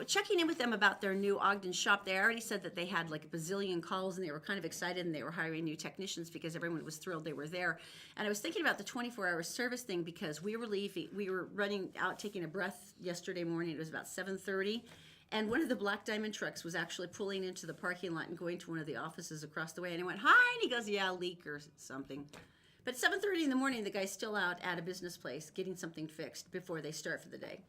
B: Checking in with them about their new Ogden shop. They already said that they had like a bazillion calls and they were kind of excited and they were hiring new technicians because everyone was thrilled they were there. And I was thinking about the 24-hour service thing because we were running out taking a breath yesterday morning. It was about 7:30. And one of the Black Diamond trucks was actually pulling into the parking lot and going to one of the offices across the way. And I went, hi, and he goes, yeah, leak or something. But 7:30 in the morning, the guy's still out at a business place getting something fixed before they start for the day.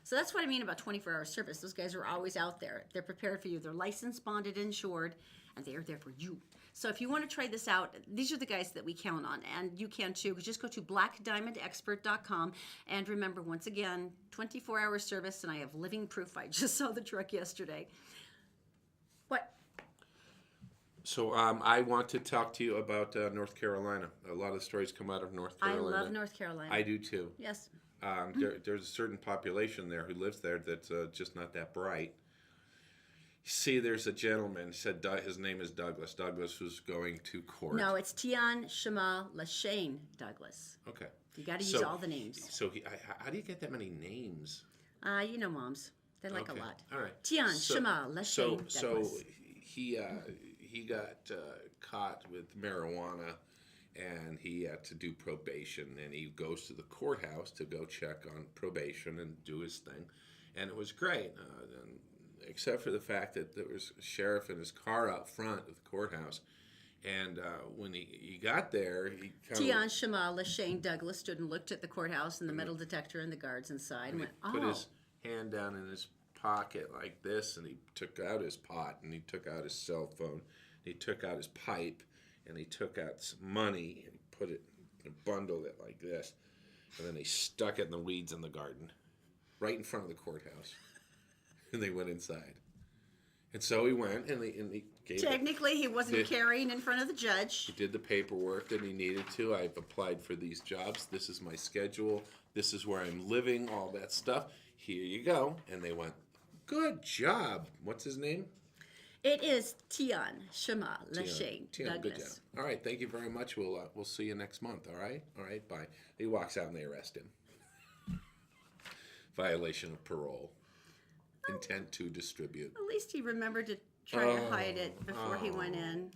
B: So that's what I mean about 24-hour service. Those guys are always out there. They're prepared for you. They're licensed, bonded, insured, and they are there for you. So if you want to try this out, these are the guys that we count on, and you can too. Just go to blackdiamondexpert.com, and remember, once again, 24-hour service, and I have living proof. I just saw the truck yesterday. What?
A: So I want to talk to you about North Carolina. A lot of stories come out of North Carolina.
B: I love North Carolina.
A: I do too.
B: Yes.
A: There's a certain population there who lives there that's just not that bright. See, there's a gentleman. He said his name is Douglas. Douglas was going to court.
B: No, it's Tian Shema Lashane Douglas.
A: Okay.
B: You got to use all the names.
A: So how do you get that many names?
B: You know moms. They like a lot.
A: All right.
B: Tian Shema Lashane Douglas.
A: So he got caught with marijuana, and he had to do probation. And he goes to the courthouse to go check on probation and do his thing, and it was great. Except for the fact that there was a sheriff in his car out front of the courthouse. And when he got there, he
B: Tian Shema Lashane Douglas stood and looked at the courthouse and the metal detector and the guards inside and went,
A: put his hand down in his pocket like this, and he took out his pot, and he took out his cell phone, and he took out his pipe, and he took out some money, and he put it and bundled it like this. And then he stuck it in the weeds in the garden, right in front of the courthouse. And they went inside. And so he went, and he gave
B: Technically, he wasn't carrying in front of the judge.
A: He did the paperwork that he needed to. I've applied for these jobs. This is my schedule. This is where I'm living, all that stuff. Here you go. And they went, good job. What's his name?
B: It is Tian Shema Lashane Douglas.
A: Good job. All right, thank you very much. We'll see you next month, all right? All right, bye. He walks out and they arrest him. Violation of parole. Intent to distribute.
B: At least he remembered to try to hide it before he went in.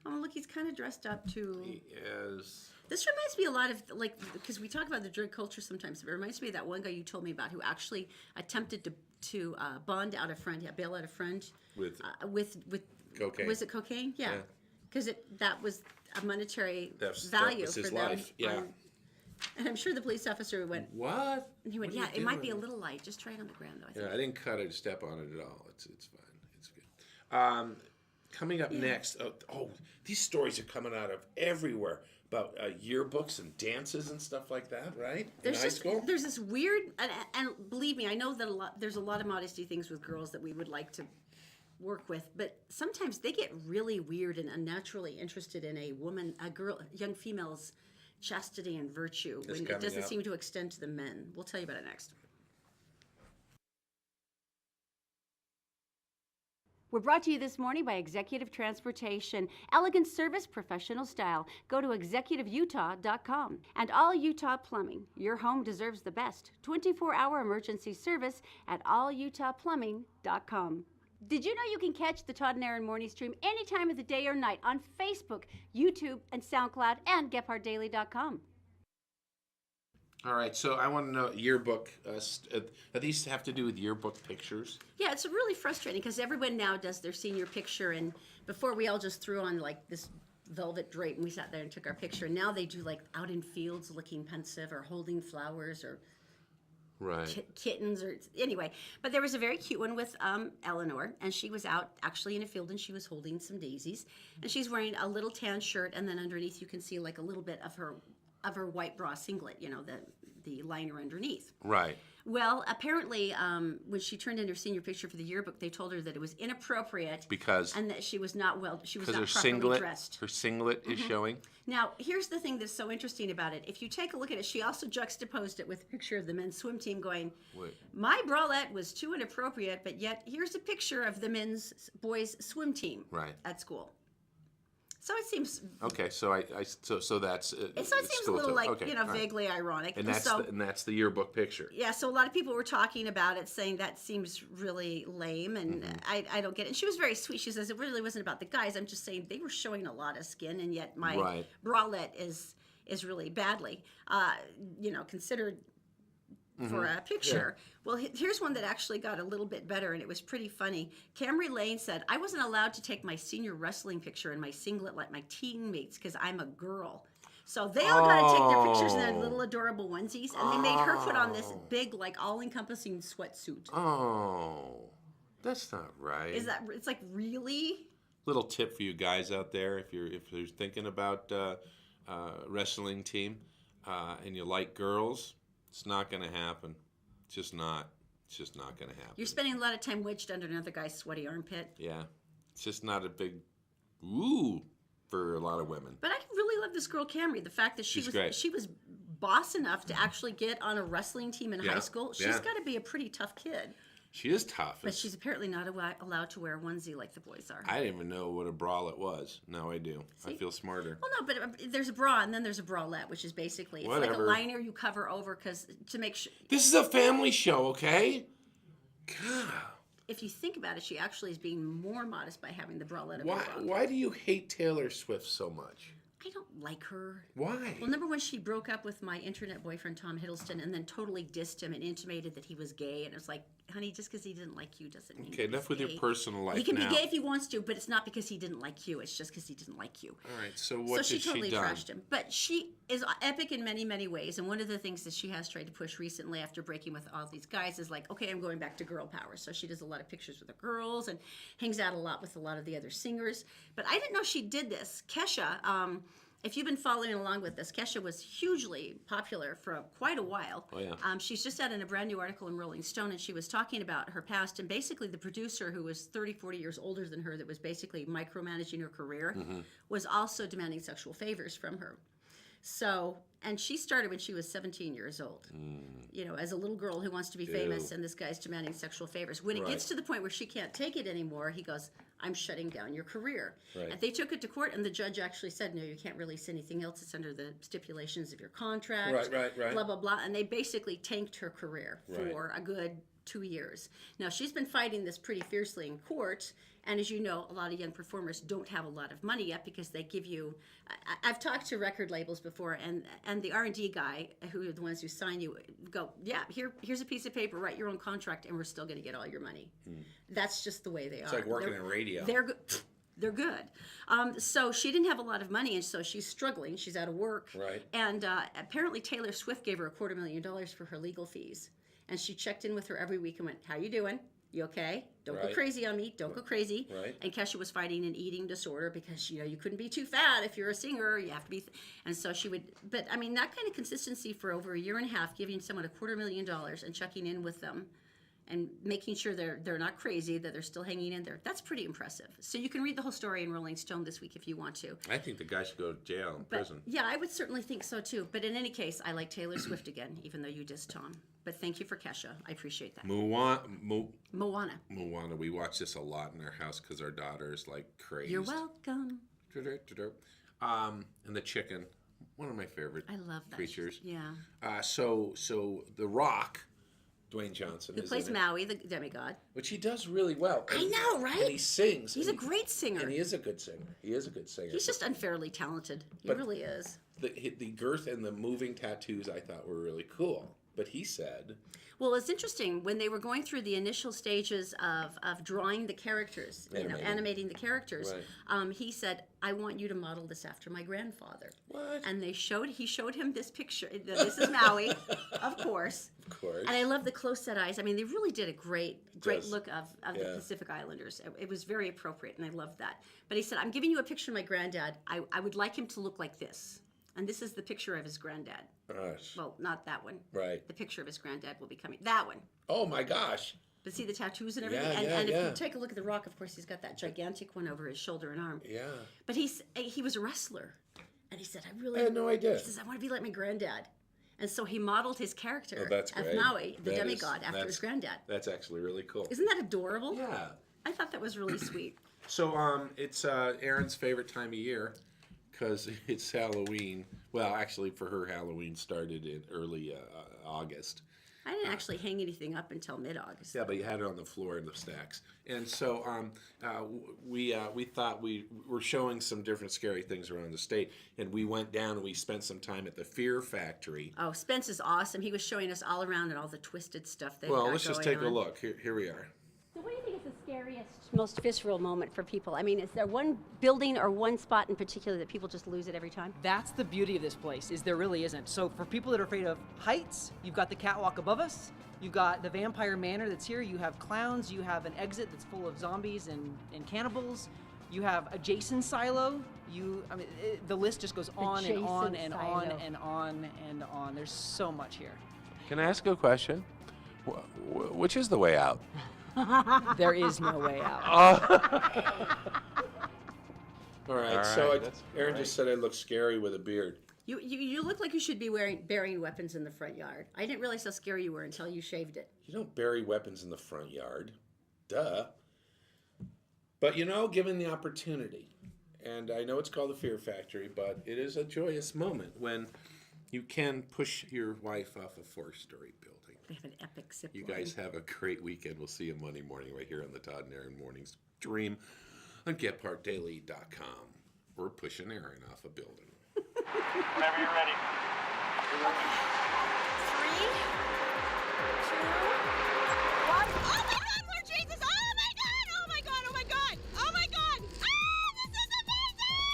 B: Oh, look, he's kind of dressed up too.
A: He is.
B: This reminds me a lot of, like, because we talk about the drug culture sometimes, but it reminds me of that one guy you told me about who actually attempted to bond out a friend, bail out a friend. With
A: cocaine.
B: Was it cocaine? Yeah. Because that was a monetary value
A: that was his
B: for them.
A: Life. Yeah.
B: And I'm sure the police officer went,
A: what?
B: And he went, yeah, it might be a little light. Just try it on the ground, though.
A: I didn't cut it or step on it at all. It's fine. It's good. Coming up next, these stories are coming out of everywhere about yearbooks and dances and stuff like that, right? In high school?
B: There's this weird, and believe me, I know that there's a lot of modesty things with girls that we would like to work with, but sometimes they get really weird and unnaturally interested in a woman, a girl, young female's chastity and virtue when it
A: coming
B: doesn't
A: up.
B: seem to extend to the men. We'll tell you about it next.
E: We're brought to you this morning by Executive Transportation. Elegant service, professional style. Go to executiveutah.com. And All Utah Plumbing. Your home deserves the best. 24-hour emergency service at allutahplumbing.com. Did you know you can catch the Todd and Erin morning stream any time of the day or night on Facebook, YouTube, and SoundCloud, and GephardtDaily.com?
A: All right, so I want to know yearbook. These have to do with yearbook pictures.
B: Yeah, it's really frustrating because everyone now does their senior picture, and before we all just threw on like this velvet drape and we sat there and took our picture. Now they do like out in fields looking pensive or holding flowers or
A: Right.
B: kittens or anyway. But there was a very cute one with Eleanor, and she was out actually in a field and she was holding some daisies, and she's wearing a little tan shirt, and then underneath you can see like a little bit of her white bra singlet, you know, the liner underneath.
A: Right.
B: Well, apparently, when she turned in her senior picture for the yearbook, they told her that it was inappropriate
A: Because
B: and that she was not she was not
A: her
B: properly
A: singlet,
B: dressed.
A: her singlet is showing.
B: Now, here's the thing that's so interesting about it. If you take a look at it, she also juxtaposed it with a picture of the men's swim team going,
A: Wait.
B: my bralette was too inappropriate, but yet here's a picture of the boys swim team
A: Right.
B: at school. So it seems
A: Okay, so so that's
B: so it seems a little like,
A: okay, all right.
B: vaguely ironic.
A: And that's
B: so,
A: that's the yearbook picture.
B: yeah, so a lot of people were talking about it, saying that seems really lame, and I don't get it. And she was very sweet. She says it really wasn't about the guys. I'm just saying they were showing a lot of skin, and yet my
A: Right.
B: bralette is really badly, considered for a picture. Well, here's one that actually got a little bit better, and it was pretty funny. Camry Lane said, I wasn't allowed to take my senior wrestling picture in my singlet like my teammates because I'm a girl. So they all got to take their pictures in their little adorable onesies, and they made her put on this big, like, all-encompassing sweatsuit.
A: Oh, that's not right.
B: It's like, really?
A: Little tip for you guys out there: if you're thinking about wrestling team and you like girls, it's not going to happen. It's just not going to happen.
B: You're spending a lot of time wedged under another guy's sweaty armpit.
A: Yeah, it's just not a big ooh for a lot of women.
B: But I really love this girl, Camry. The fact that she was boss enough to actually get on a wrestling team in high school. She's got to be a pretty tough kid.
A: She is tough.
B: But she's apparently not allowed to wear a onesie like the boys are.
A: I didn't even know what a bralette was. Now I do. I feel smarter.
B: Well, no, but there's a bra and then there's a bralette, which is basically it's like a liner you cover over to make sure.
A: This is a family show, okay? God.
B: If you think about it, she actually is being more modest by having the bralette.
A: Why do you hate Taylor Swift so much?
B: I don't like her.
A: Why?
B: Well, remember when she broke up with my internet boyfriend, Tom Hiddleston, and then totally dissed him and intimated that he was gay? And it was like, honey, just because he didn't like you doesn't mean
A: Okay, enough with
B: gay.
A: your personal life.
B: He can
A: now.
B: be gay if he wants to, but it's not because he didn't like you. It's just because he didn't like you.
A: All right, so what
B: So
A: did
B: she totally
A: done?
B: trashed him. But she is epic in many, many ways. And one of the things that she has tried to push recently after breaking with all these guys is like, okay, I'm going back to girl power. So she does a lot of pictures with the girls and hangs out a lot with a lot of the other singers. But I didn't know she did this. Kesha, if you've been following along with this, Kesha was hugely popular for quite a while.
A: Oh, yeah.
B: She's just had in a brand new article in Rolling Stone, and she was talking about her past, and basically the producer who was 30, 40 years older than her that was basically micromanaging her career was also demanding sexual favors from her. So, and she started when she was 17 years old, as a little girl who wants to be famous, and this guy's demanding sexual favors. When it gets to the point where she can't take it anymore, he goes, I'm shutting down your career.
A: Right.
B: And they took it to court, and the judge actually said, no, you can't release anything else. It's under the stipulations of your contract.
A: Right.
B: Blah, blah, blah. And they basically tanked her career for a good 2 years. Now, she's been fighting this pretty fiercely in court. And as you know, a lot of young performers don't have a lot of money yet because they give you. I've talked to record labels before, and the R&D guy, who are the ones who sign you, go, yeah, here's a piece of paper, write your own contract, and we're still going to get all your money. That's just the way they are.
A: It's like working in radio.
B: They're good. They're good. So she didn't have a lot of money, and so she's struggling. She's out of work.
A: Right.
B: And apparently Taylor Swift gave her $250,000 for her legal fees. And she checked in with her every week and went, how you doing? You okay? Don't go crazy on me. Don't go crazy.
A: Right.
B: And Kesha was fighting an eating disorder because, you couldn't be too fat if you're a singer. You have to be. And so she would. But, I mean, that kind of consistency for over a year and a half, giving someone $250,000 and checking in with them and making sure they're not crazy, that they're still hanging in there. That's pretty impressive. So you can read the whole story in Rolling Stone this week if you want to.
A: I think the guy should go to jail and
B: But,
A: prison.
B: yeah, I would certainly think so too. But in any case, I like Taylor Swift again, even though you dissed Tom. But thank you for Kesha. I appreciate that.
A: Moana.
B: Moana.
A: We watch this a lot in our house because our daughter's like crazy.
B: You're welcome.
A: And the chicken, one of my favorite
B: I love that.
A: creatures.
B: Yeah.
A: So The Rock, Dwayne Johnson,
B: Who
A: is
B: plays
A: in it,
B: Maui, the demigod.
A: which he does really well.
B: I know, right?
A: And he sings.
B: He's a great singer.
A: And he is a good singer.
B: He's just unfairly talented. He
A: But-
B: really is.
A: The girth and the moving tattoos I thought were really cool. But he said,
B: Well, it's interesting when they were going through the initial stages of drawing the characters, animating the characters.
A: Right.
B: He said, "I want you to model this after my grandfather."
A: What?
B: And he showed him this picture. This is Maui, of course.
A: Of course.
B: And I love the close set eyes. I mean, they really did a great
A: Does.
B: look of the
A: Yeah.
B: Pacific Islanders. It was very appropriate, and I loved that. But he said, "I'm giving you a picture of my granddad. I would like him to look like this." And this is the picture of his granddad.
A: Gosh.
B: Well, not that one.
A: Right.
B: The picture of his granddad will be coming. That one.
A: Oh my gosh.
B: But see the tattoos and everything?
A: Yeah,
B: and
A: yeah,
B: if
A: yeah.
B: you take a look at The Rock, of course, he's got that gigantic one over his shoulder and arm.
A: Yeah.
B: But he was a wrestler. And he said, I
A: had no idea.
B: He says, I want to be like my granddad. And so he modeled his character
A: Oh, that's
B: of
A: great.
B: Maui, the
A: That
B: demigod,
A: is-
B: after his granddad.
A: That's actually really cool.
B: Isn't that adorable?
A: Yeah.
B: I thought that was really sweet.
A: So it's Erin's favorite time of year because it's Halloween. Well, actually, for her, Halloween started in early August.
B: I didn't actually hang anything up until mid-August.
A: Yeah, but you had it on the floor in the stacks. And so we thought we were showing some different scary things around the state. And we went down and we spent some time at the Fear Factory.
B: Oh, Spence is awesome. He was showing us all around and all the twisted stuff they've
A: Well,
B: got
A: let's just
B: going
A: take a
B: on.
A: look. Here we are.
E: So what do you think is the scariest, most visceral moment for people? I mean, is there one building or one spot in particular that people just lose it every time?
G: That's the beauty of this place, is there really isn't. So for people that are afraid of heights, you've got the catwalk above us, you've got the Vampire Manor that's here, you have clowns, you have an exit that's full of zombies and cannibals, you have a Jason silo, the list just goes on and on and on and on and on. There's so much here.
F: Can I ask you a question? Which is the way out?
G: There is no way out.
A: All right,
F: All
A: so
F: right, that's
A: Erin
F: great.
A: just said I look scary with a beard.
B: You look like you should be burying weapons in the front yard. I didn't realize how scary you were until you shaved it.
A: You don't bury weapons in the front yard. Duh. But given the opportunity, and I know it's called the Fear Factory, but it is a joyous moment when you can push your wife off a 4-story building.
B: They have an epic zip
A: You
B: line.
A: guys have a great weekend. We'll see you Monday morning right here on the Todd and Erin Mornings Dream on GetParkDaily.com. We're pushing Erin off a building.
H: Whenever you're ready.
B: 3, 2, 1. Oh my God, Lord Jesus! Oh my God! Oh my God! Oh my God! Oh my God! Ah, this is amazing!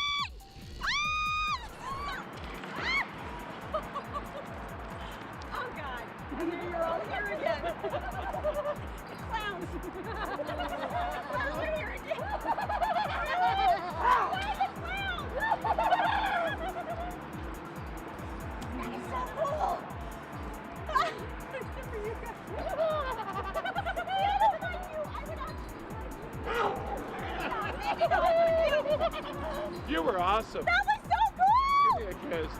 B: Oh God! You're all here again. The clowns. We're here again. Why the clowns? That is so cool! Except for you guys.
F: You were awesome.
B: That was so cool!
F: Give me a kiss.